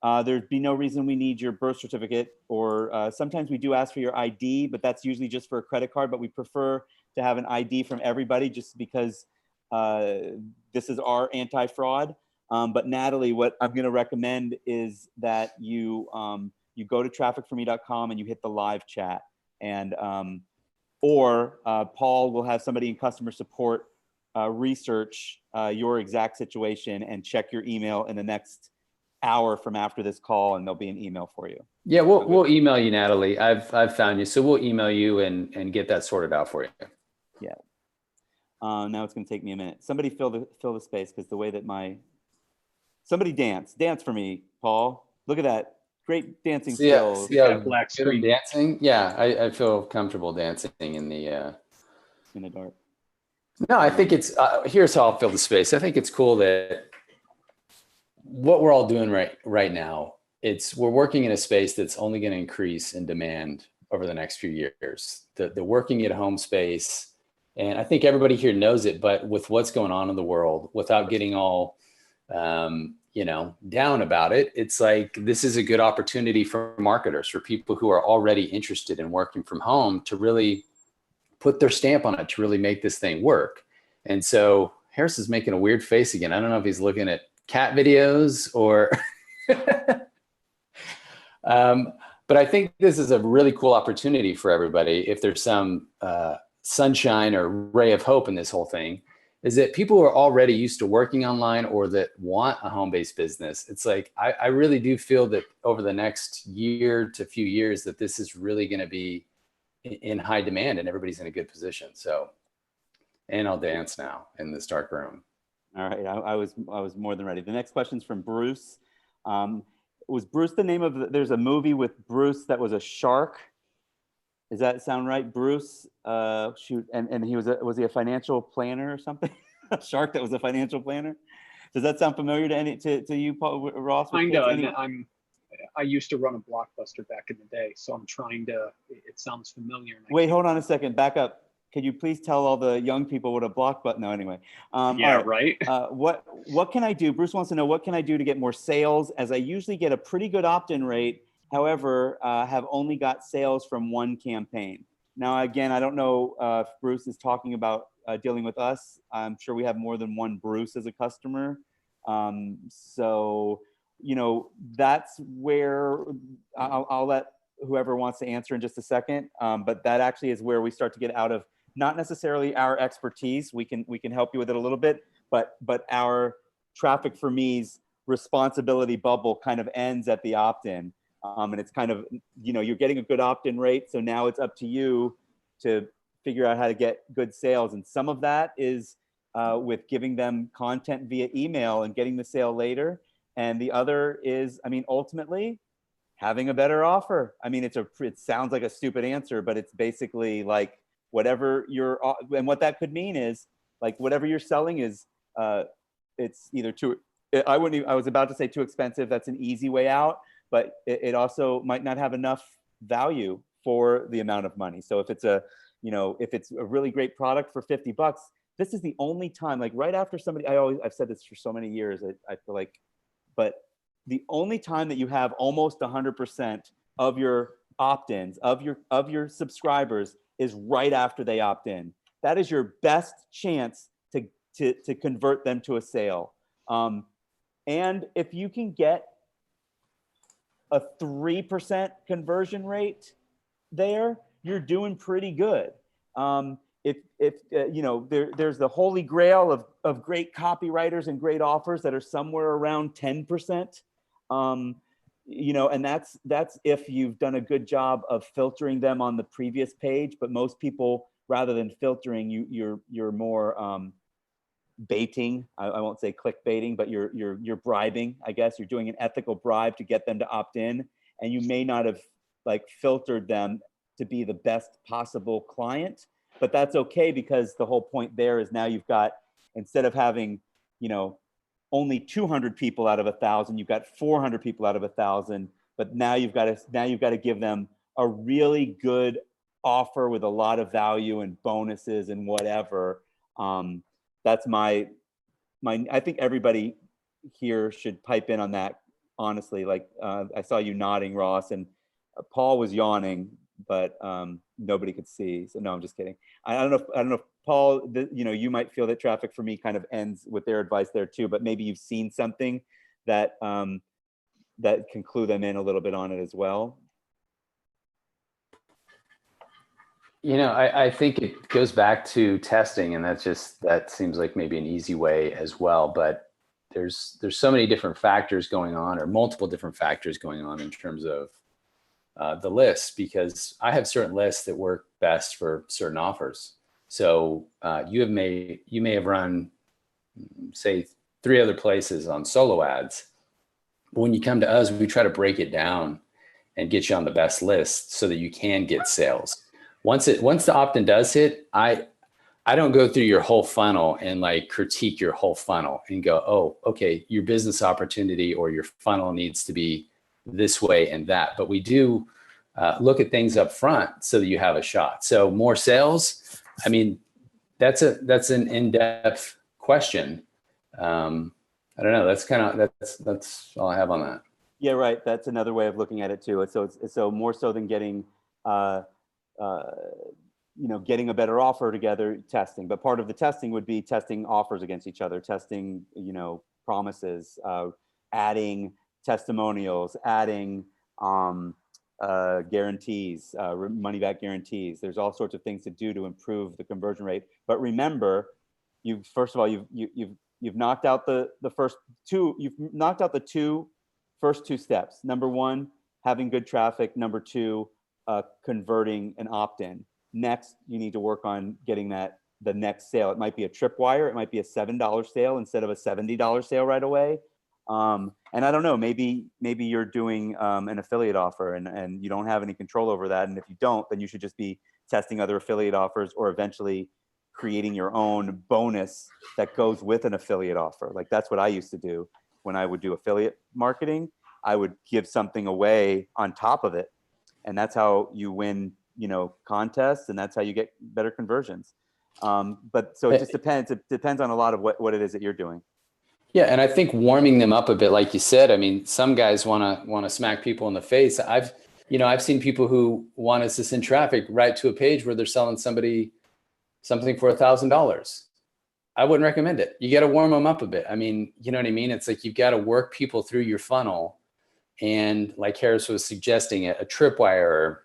There'd be no reason we need your birth certificate, or sometimes we do ask for your ID, but that's usually just for a credit card, but we prefer to have an ID from everybody just because this is our anti-fraud. But Natalie, what I'm gonna recommend is that you go to trafficforme.com and you hit the live chat, and or Paul will have somebody in customer support research your exact situation and check your email in the next hour from after this call, and there'll be an email for you. Yeah, we'll email you, Natalie. I've found you, so we'll email you and get that sorted out for you. Yeah. Now it's going to take me a minute. Somebody fill the space, because the way that somebody dance for me, Paul. Look at that, great dancing skills. Yeah, black screen dancing. Yeah, I feel comfortable dancing in the dark. No, I think it's here's how I'll fill the space. I think it's cool that what we're all doing right now, we're working in a space that's only going to increase in demand over the next few years. The working at home space, and I think everybody here knows it, but with what's going on in the world, without getting all down about it, it's like this is a good opportunity for marketers, for people who are already interested in working from home, to really put their stamp on it, to really make this thing work. And so Harris is making a weird face again. I don't know if he's looking at cat videos or but I think this is a really cool opportunity for everybody. If there's some sunshine or ray of hope in this whole thing, is that people who are already used to working online or that want a home-based business, it's like I really do feel that over the next year to few years that this is really going to be in high demand and everybody's in a good position. So, and I'll dance now in this dark room. All right, I was more than ready. The next question is from Bruce. Was Bruce the name of there's a movie with Bruce that was a shark? Does that sound right, Bruce? Shoot, and he was he a financial planner or something? A shark that was a financial planner? Does that sound familiar to you, Paul, Ross? Kind of. I used to run a Blockbuster back in the day, so I'm trying to. It sounds familiar. Wait, hold on a second. Back up. Could you please tell all the young people what a Blockbuster? No, anyway. Yeah, right. What can I do? Bruce wants to know, what can I do to get more sales, as I usually get a pretty good opt-in rate. However, have only got sales from one campaign. Now, again, I don't know if Bruce is talking about dealing with us. I'm sure we have more than one Bruce as a customer. So, that's where I'll let whoever wants to answer in just a second. But that actually is where we start to get out of not necessarily our expertise. We can help you with it a little bit, but our Traffic for Me's responsibility bubble kind of ends at the opt-in. And it's kind of, you're getting a good opt-in rate. So now it's up to you to figure out how to get good sales. And some of that is with giving them content via email and getting the sale later. And the other is, ultimately having a better offer. It sounds like a stupid answer, but it's basically like whatever and what that could mean is like whatever you're selling is, it's either I was about to say too expensive. That's an easy way out, but it also might not have enough value for the amount of money. So if it's a really great product for $50, this is the only time, like right after somebody, I've said this for so many years, I feel like, but the only time that you have almost 100% of your opt-ins, of your subscribers, is right after they opt in. That is your best chance to convert them to a sale. And if you can get a 3% conversion rate there, you're doing pretty good. If you know, there's the holy grail of great copywriters and great offers that are somewhere around 10%. You know, and that's if you've done a good job of filtering them on the previous page. But most people, rather than filtering, you're more baiting. I won't say clickbaiting, but you're bribing. I guess you're doing an ethical bribe to get them to opt in, and you may not have like filtered them to be the best possible client. But that's okay, because the whole point there is now you've got, instead of having, you know, only 200 people out of 1,000, you've got 400 people out of 1,000. But now you've got to give them a really good offer with a lot of value and bonuses and whatever. That's my. I think everybody here should pipe in on that. Honestly, like I saw you nodding, Ross, and Paul was yawning, but nobody could see. So no, I'm just kidding. I don't know if Paul, you know, you might feel that Traffic for Me kind of ends with their advice there too, but maybe you've seen something that that can clue them in a little bit on it as well. You know, I think it goes back to testing, and that seems like maybe an easy way as well. But there's so many different factors going on, or multiple different factors going on in terms of the lists, because I have certain lists that work best for certain offers. So you may have run, say, 3 other places on solo ads. But when you come to us, we try to break it down and get you on the best list so that you can get sales. Once the opt-in does hit, I don't go through your whole funnel and like critique your whole funnel and go, oh, okay, your business opportunity or your funnel needs to be this way and that. But we do look at things up front so that you have a shot. So more sales, I mean, that's an in-depth question. I don't know. That's all I have on that. Yeah, right. That's another way of looking at it too. So more so than getting you know, getting a better offer together, testing. But part of the testing would be testing offers against each other, testing, you know, promises, adding testimonials, adding guarantees, money back guarantees. There's all sorts of things to do to improve the conversion rate. But remember, first of all, you've knocked out the first two. You've knocked out the first two steps. Number one, having good traffic. Number two, converting an opt-in. Next, you need to work on getting the next sale. It might be a tripwire. It might be a $7 sale instead of a $70 sale right away. And I don't know, maybe you're doing an affiliate offer and you don't have any control over that. And if you don't, then you should just be testing other affiliate offers, or eventually creating your own bonus that goes with an affiliate offer. Like that's what I used to do when I would do affiliate marketing. I would give something away on top of it. And that's how you win, you know, contests, and that's how you get better conversions. But so it just depends. It depends on a lot of what it is that you're doing. Yeah, and I think warming them up a bit, like you said. I mean, some guys want to smack people in the face. I've seen people who want us to send traffic right to a page where they're selling somebody something for $1,000. I wouldn't recommend it. You got to warm them up a bit. I mean, you know what I mean? It's like you've got to work people through your funnel. And like Harris was suggesting, a tripwire, or,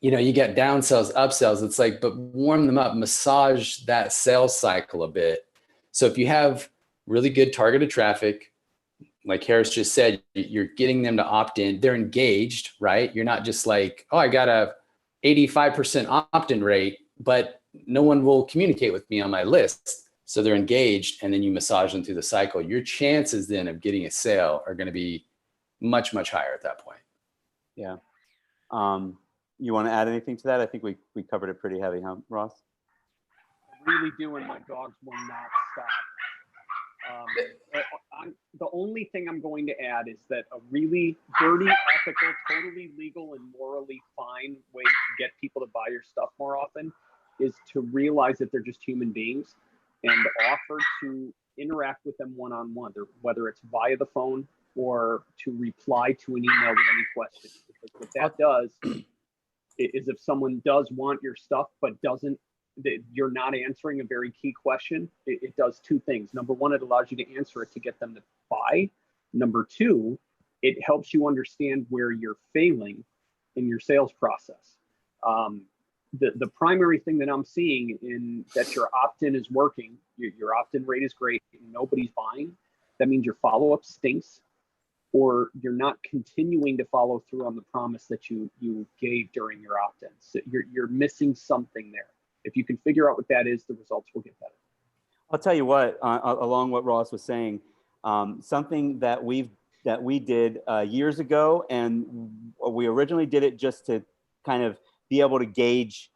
you know, you get downsells, upsells. It's like, but warm them up, massage that sales cycle a bit. So if you have really good targeted traffic, like Harris just said, you're getting them to opt in, they're engaged, right? You're not just like, oh, I got a 85% opt-in rate, but no one will communicate with me on my list. So they're engaged, and then you massage them through the cycle. Your chances then of getting a sale are going to be much, much higher at that point. Yeah. You want to add anything to that? I think we covered it pretty heavy, huh, Ross? I really do, and my dogs will not stop. The only thing I'm going to add is that a really dirty, ethical, totally legal, and morally fine way to get people to buy your stuff more often is to realize that they're just human beings and offer to interact with them one-on-one, whether it's via the phone or to reply to an email with any questions. Because what that does is, if someone does want your stuff but you're not answering a very key question, it does two things. Number one, it allows you to answer it to get them to buy. Number two, it helps you understand where you're failing in your sales process. The primary thing that I'm seeing in that your opt-in is working, your opt-in rate is great, and nobody's buying, that means your follow-up stinks, or you're not continuing to follow through on the promise that you gave during your opt-in. So you're missing something there. If you can figure out what that is, the results will get better. I'll tell you what, along what Ross was saying, something that we did years ago, and we originally did it just to kind of be able to gauge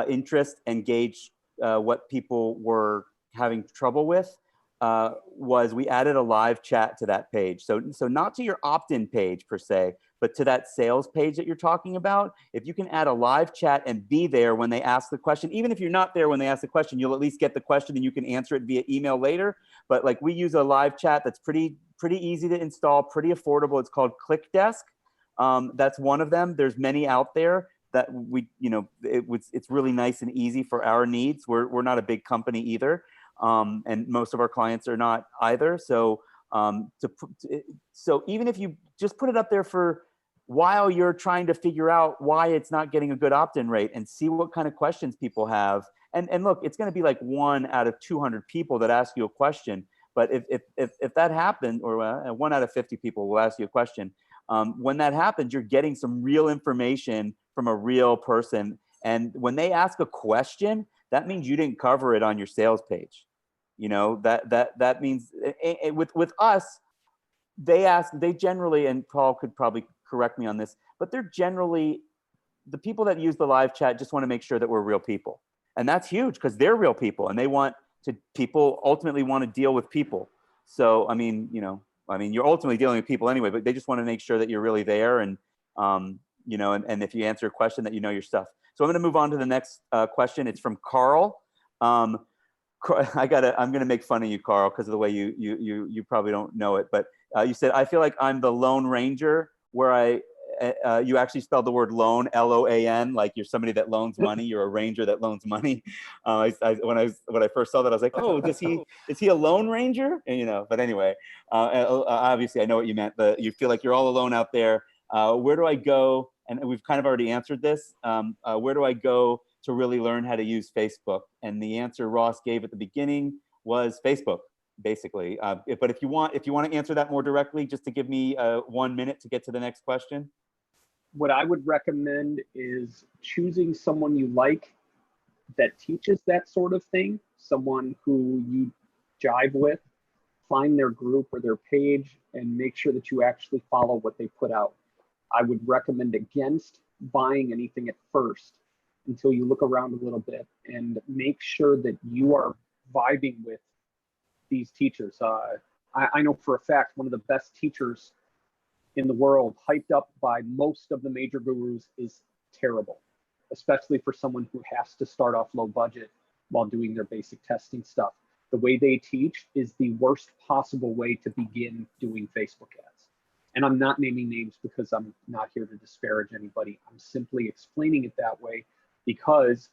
interest and gauge what people were having trouble with, was we added a live chat to that page. So not to your opt-in page per se, but to that sales page that you're talking about. If you can add a live chat and be there when they ask the question, even if you're not there when they ask the question, you'll at least get the question and you can answer it via email later. But like, we use a live chat that's pretty easy to install, pretty affordable. It's called ClickDesk. That's one of them. There's many out there that it's really nice and easy for our needs. We're not a big company either. And most of our clients are not either. So even if you just put it up there for while you're trying to figure out why it's not getting a good opt-in rate, and see what kind of questions people have. And look, it's going to be like 1 out of 200 people that ask you a question. But if that happens, or 1 out of 50 people will ask you a question, when that happens, you're getting some real information from a real person. And when they ask a question, that means you didn't cover it on your sales page. That means with us, they generally, and Paul could probably correct me on this, but they're generally, the people that use the live chat just want to make sure that we're real people. And that's huge, because they're real people and people ultimately want to deal with people. So, you're ultimately dealing with people anyway, but they just want to make sure that you're really there. And, and if you answer a question, that you know your stuff. So I'm going to move on to the next question. It's from Carl. I'm going to make fun of you, Carl, because of the way you probably don't know it. But you said, I feel like I'm the Lone Ranger, where you actually spelled the word loan, L-O-A-N, like you're somebody that loans money. You're a ranger that loans money. When I first saw that, I was like, oh, is he a Lone Ranger? And, but anyway, obviously I know what you meant. You feel like you're all alone out there. Where do I go? And we've kind of already answered this. Where do I go to really learn how to use Facebook? And the answer Ross gave at the beginning was Facebook, basically. But if you want to answer that more directly, just to give me 1 minute to get to the next question. What I would recommend is choosing someone you like that teaches that sort of thing, someone who you jive with, find their group or their page, and make sure that you actually follow what they put out. I would recommend against buying anything at first until you look around a little bit and make sure that you are vibing with these teachers. I know for a fact one of the best teachers in the world, hyped up by most of the major gurus, is terrible, especially for someone who has to start off low budget while doing their basic testing stuff. The way they teach is the worst possible way to begin doing Facebook ads. And I'm not naming names because I'm not here to disparage anybody. I'm simply explaining it that way because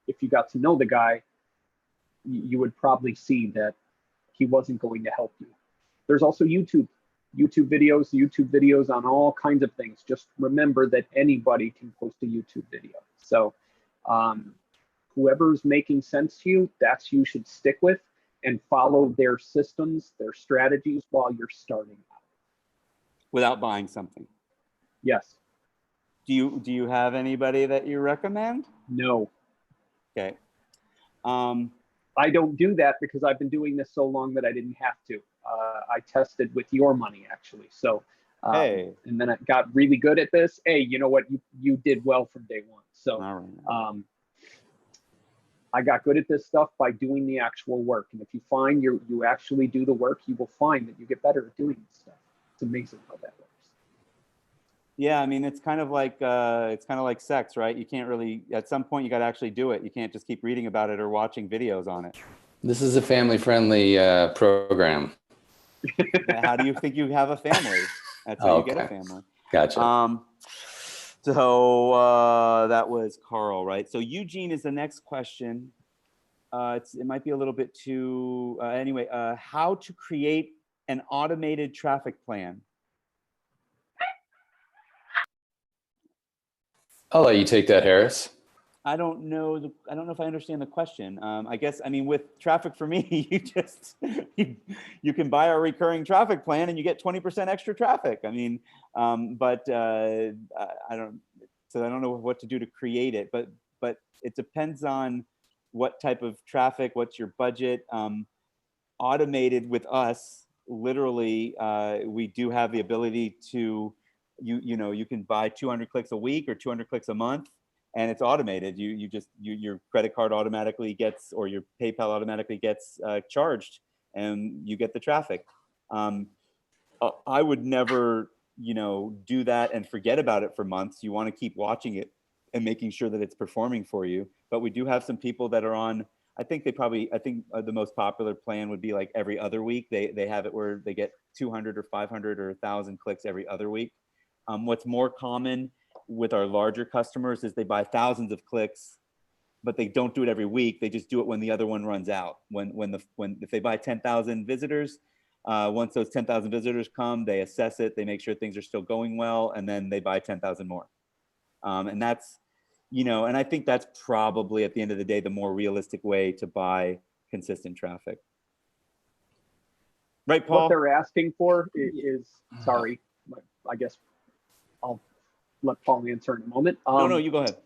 if you got to know the guy, you would probably see that he wasn't going to help you. There's also YouTube videos on all kinds of things. Just remember that anybody can post a YouTube video. So whoever's making sense to you, that's who you should stick with and follow their systems, their strategies while you're starting out. Without buying something. Yes. Do you have anybody that you recommend? No. Okay. I don't do that because I've been doing this so long that I didn't have to. I tested with your money actually. So, hey. And then I got really good at this. Hey, you know what? You did well from day one. So, right. I got good at this stuff by doing the actual work. And if you find you actually do the work, you will find that you get better at doing this stuff. It's amazing how that works. Yeah, I mean, it's kind of like sex, right? You can't really, at some point, you got to actually do it. You can't just keep reading about it or watching videos on it. This is a family-friendly program. How do you think you have a family? That's how you get a family. Gotcha. So that was Carl, right? So Eugene is the next question. It might be a little bit too, anyway, how to create an automated traffic plan. I'll let you take that, Harris. I don't know. I don't know if I understand the question. I guess, I mean, with Traffic for Me, you can buy our recurring traffic plan and you get 20% extra traffic. I mean, but I don't know what to do to create it, but it depends on what type of traffic, what's your budget. Automated with us, literally, we do have the ability to, you can buy 200 clicks a week or 200 clicks a month. And it's automated. Your credit card automatically gets, or your PayPal automatically gets charged, and you get the traffic. I would never, do that and forget about it for months. You want to keep watching it and making sure that it's performing for you. But we do have some people that are on. I think the most popular plan would be like every other week. They have it where they get 200 or 500 or 1,000 clicks every other week. What's more common with our larger customers is they buy thousands of clicks, but they don't do it every week. They just do it when the other one runs out. If they buy 10,000 visitors, once those 10,000 visitors come, they assess it, they make sure things are still going well, and then they buy 10,000 more. And that's, and I think that's probably at the end of the day, the more realistic way to buy consistent traffic. Right, Paul? What they're asking for is sorry, I guess I'll let Paul answer in a moment. No, you go ahead.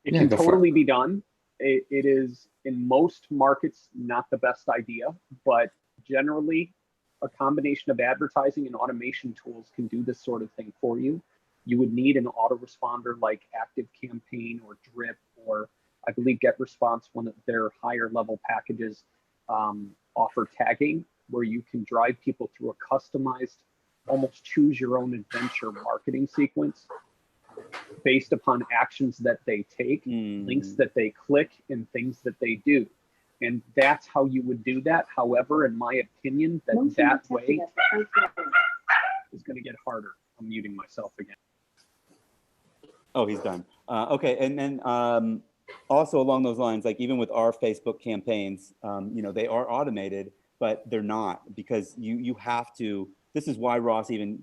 It can totally be done. It is in most markets not the best idea, but generally a combination of advertising and automation tools can do this sort of thing for you. You would need an autoresponder like ActiveCampaign or Drip, or I believe GetResponse, one of their higher level packages, offer tagging, where you can drive people through a customized, almost choose your own adventure marketing sequence based upon actions that they take, links that they click, and things that they do. And that's how you would do that. However, in my opinion, that way is going to get harder. I'm muting myself again. Oh, he's done. Okay, and then also along those lines, like even with our Facebook campaigns, they are automated, but they're not, because you have to. This is why Ross even,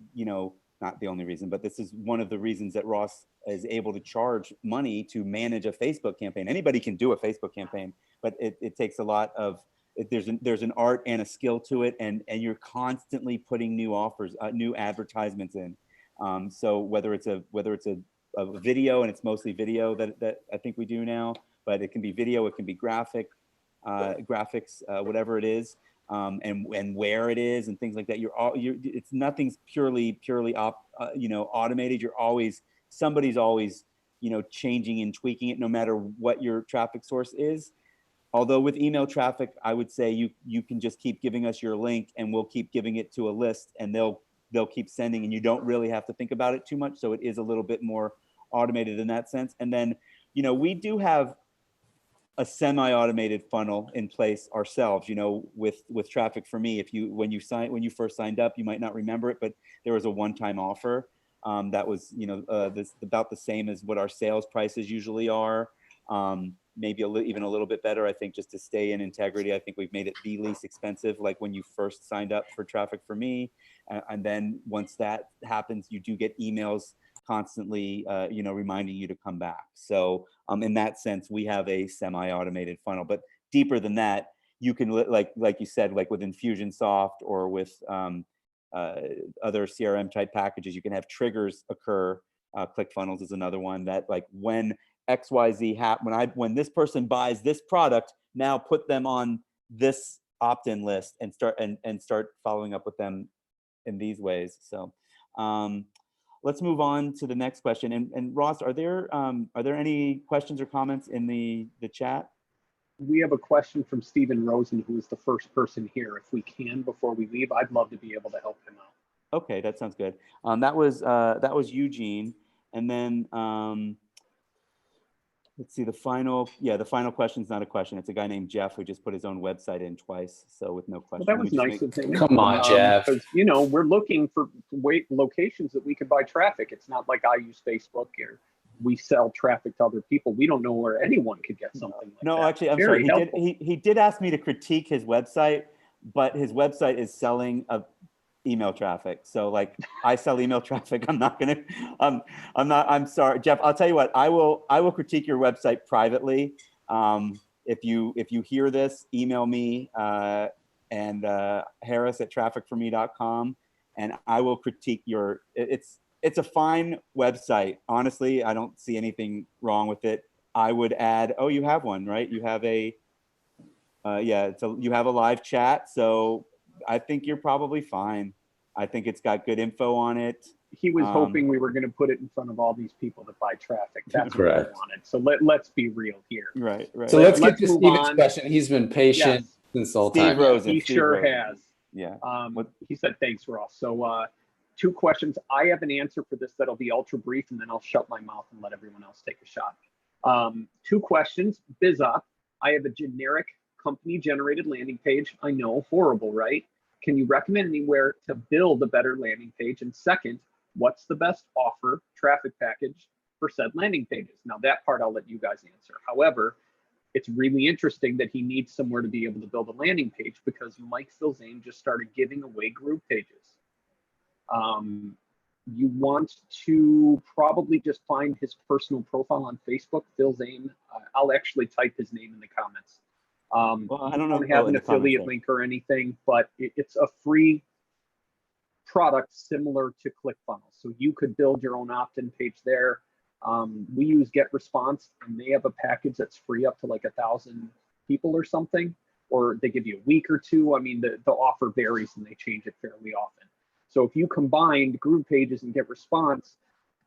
not the only reason, but this is one of the reasons that Ross is able to charge money to manage a Facebook campaign. Anybody can do a Facebook campaign, but it takes a lot of, there's an art and a skill to it, and you're constantly putting new offers, new advertisements in. So whether it's a video, and it's mostly video that I think we do now, but it can be video, it can be graphics, whatever it is. And where it is and things like that. It's nothing's purely automated. Somebody's always, changing and tweaking it, no matter what your traffic source is. Although with email traffic, I would say you can just keep giving us your link, and we'll keep giving it to a list, and they'll keep sending, and you don't really have to think about it too much. So it is a little bit more automated in that sense. And then, we do have a semi-automated funnel in place ourselves, with Traffic for Me. When you first signed up, you might not remember it, but there was a one-time offer that was, this about the same as what our sales prices usually are. Maybe even a little bit better, I think, just to stay in integrity. I think we've made it the least expensive, like when you first signed up for Traffic for Me. And then once that happens, you do get emails constantly, reminding you to come back. So in that sense, we have a semi-automated funnel. But deeper than that, you can, like you said, like with Infusionsoft or with other CRM type packages, you can have triggers occur. ClickFunnels is another one that, like, when XYZ when this person buys this product, now put them on this opt-in list and start following up with them in these ways. So let's move on to the next question. And Ross, are there any questions or comments in the chat? We have a question from Stephen Rosen, who is the first person here. If we can, before we leave, I'd love to be able to help him out. Okay, that sounds good. That was Eugene. And then let's see, the final question is not a question. It's a guy named Jeff who just put his own website in twice. So with no question. Well, that was nice of him. Come on, Jeff. Because, we're looking for locations that we could buy traffic. It's not like I use Facebook or we sell traffic to other people. We don't know where anyone could get something like that. No, actually, I'm sorry. He did ask me to critique his website, but his website is selling email traffic. So like I sell email traffic. I'm not going to, I'm sorry, Jeff, I'll tell you what, I will critique your website privately. If you hear this, email me and Harris@trafficforme.com, and I will critique your, it's a fine website. Honestly, I don't see anything wrong with it. I would add, oh, you have one, right? You have a, you have a live chat. So I think you're probably fine. I think it's got good info on it. He was hoping we were going to put it in front of all these people that buy traffic. That's what he Correct. wanted. So let's be real here. Right. So let's get to move Steven's on. question. He's been patient Yes. since the whole Steve time. Rosen. He Steve sure Rosen. has. Yeah. He said, thanks, Ross. So 2 questions. I have an answer for this that'll be ultra brief, and then I'll shut my mouth and let everyone else take a shot. 2 questions. BizOp. I have a generic company-generated landing page. I know, horrible, right? Can you recommend anywhere to build a better landing page? And second, what's the best offer traffic package for said landing pages? Now, that part I'll let you guys answer. However, it's really interesting that he needs somewhere to be able to build a landing page because Mike Filzane just started giving away group pages. You want to probably just find his personal profile on Facebook, Filzane. I'll actually type his name in the comments. Well, I don't know. Don't have an affiliate link or anything, but it's a free product similar to ClickFunnels. So you could build your own opt-in page there. We use GetResponse, and they have a package that's free up to like 1,000 people or something, or they give you a week or 2. I mean, the offer varies and they change it fairly often. So if you combined group pages and GetResponse,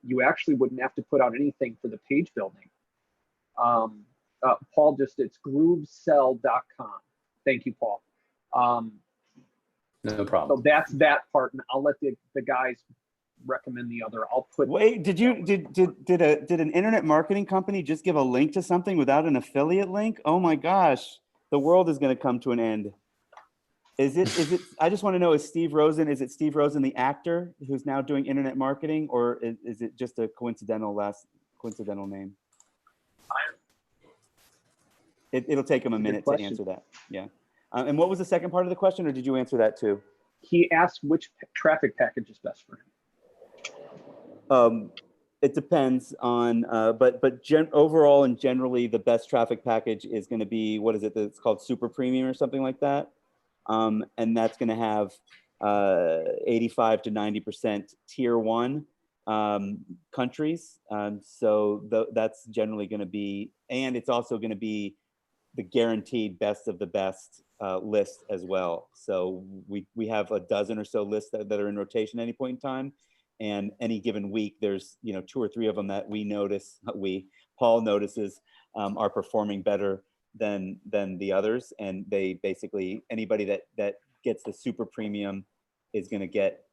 you actually wouldn't have to put out anything for the page building. Paul it's groovesell.com. Thank you, Paul. No problem. So that's that part, and I'll let the guys recommend the other. I'll put. Wait, did an internet marketing company just give a link to something without an affiliate link? Oh my gosh, the world is going to come to an end. Is it? I just want to know, is Steve Rosen the actor who's now doing internet marketing, or is it just a coincidental name? It'll take him a minute to answer that. Yeah. And what was the second part of the question, or did you answer that too? He asked which traffic package is best for him. It depends on, but overall and generally, the best traffic package is going to be, what is it? It's called Super Premium or something like that. And that's going to have 85 to 90% tier 1 countries. So that's generally going to be, and it's also going to be the guaranteed best of the best list as well. So we have a dozen or so lists that are in rotation at any point in time. And any given week, there's 2 or 3 of them that Paul notices are performing better than the others. And they basically, anybody that gets the super premium is going to get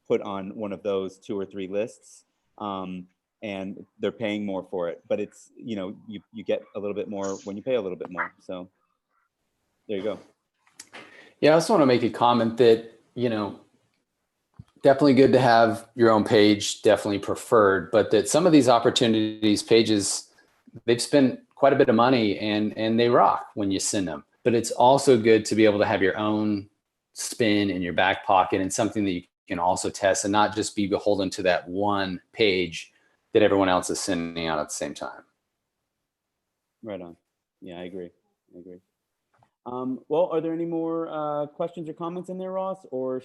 put on one of those 2 or 3 lists. And they're paying more for it, but it's, you get a little bit more when you pay a little bit more. So there you go. Yeah, I also want to make a comment that, definitely good to have your own page, definitely preferred, but that some of these opportunities pages, they've spent quite a bit of money and they rock when you send them. But it's also good to be able to have your own spin in your back pocket and something that you can also test and not just be beholden to that one page that everyone else is sending out at the same time. Right on. Yeah, I agree. Well, are there any more questions or comments in there, Ross? Or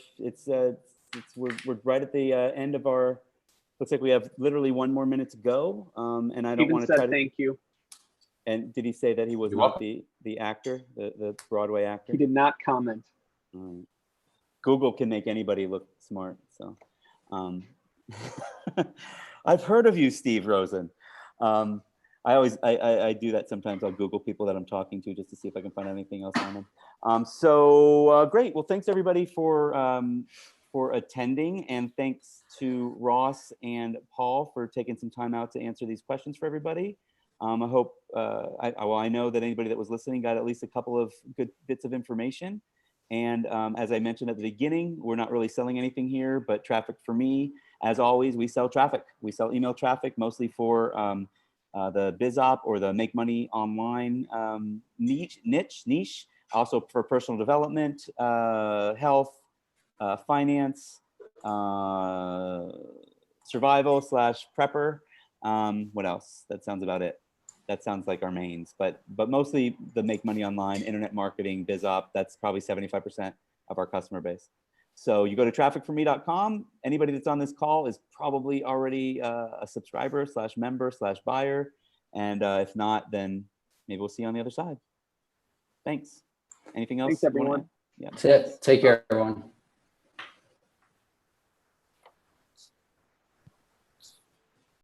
we're right at the end of our. Looks like we have literally 1 more minute to go. And I don't want to try to. Thank you. And did he say that he was not the actor, the Broadway actor? He did not comment. Google can make anybody look smart. So I've heard of you, Steve Rosen. I do that sometimes. I'll Google people that I'm talking to just to see if I can find anything else on them. Great. Well, thanks everybody for attending, and thanks to Ross and Paul for taking some time out to answer these questions for everybody. I hope, I know that anybody that was listening got at least a couple of good bits of information. And as I mentioned at the beginning, we're not really selling anything here, but Traffic for Me, as always, we sell traffic. We sell email traffic, mostly for the BizOp or the make money online niche, also for personal development, health, finance, survival / prepper. What else? That sounds about it. That sounds like our mains, but mostly the make money online, internet marketing, biz op. That's probably 75% of our customer base. So you go to trafficforme.com. Anybody that's on this call is probably already a subscriber / member / buyer. And if not, then maybe we'll see you on the other side. Thanks. Anything else? Thanks, everyone. Yeah. That's it. Take care, everyone.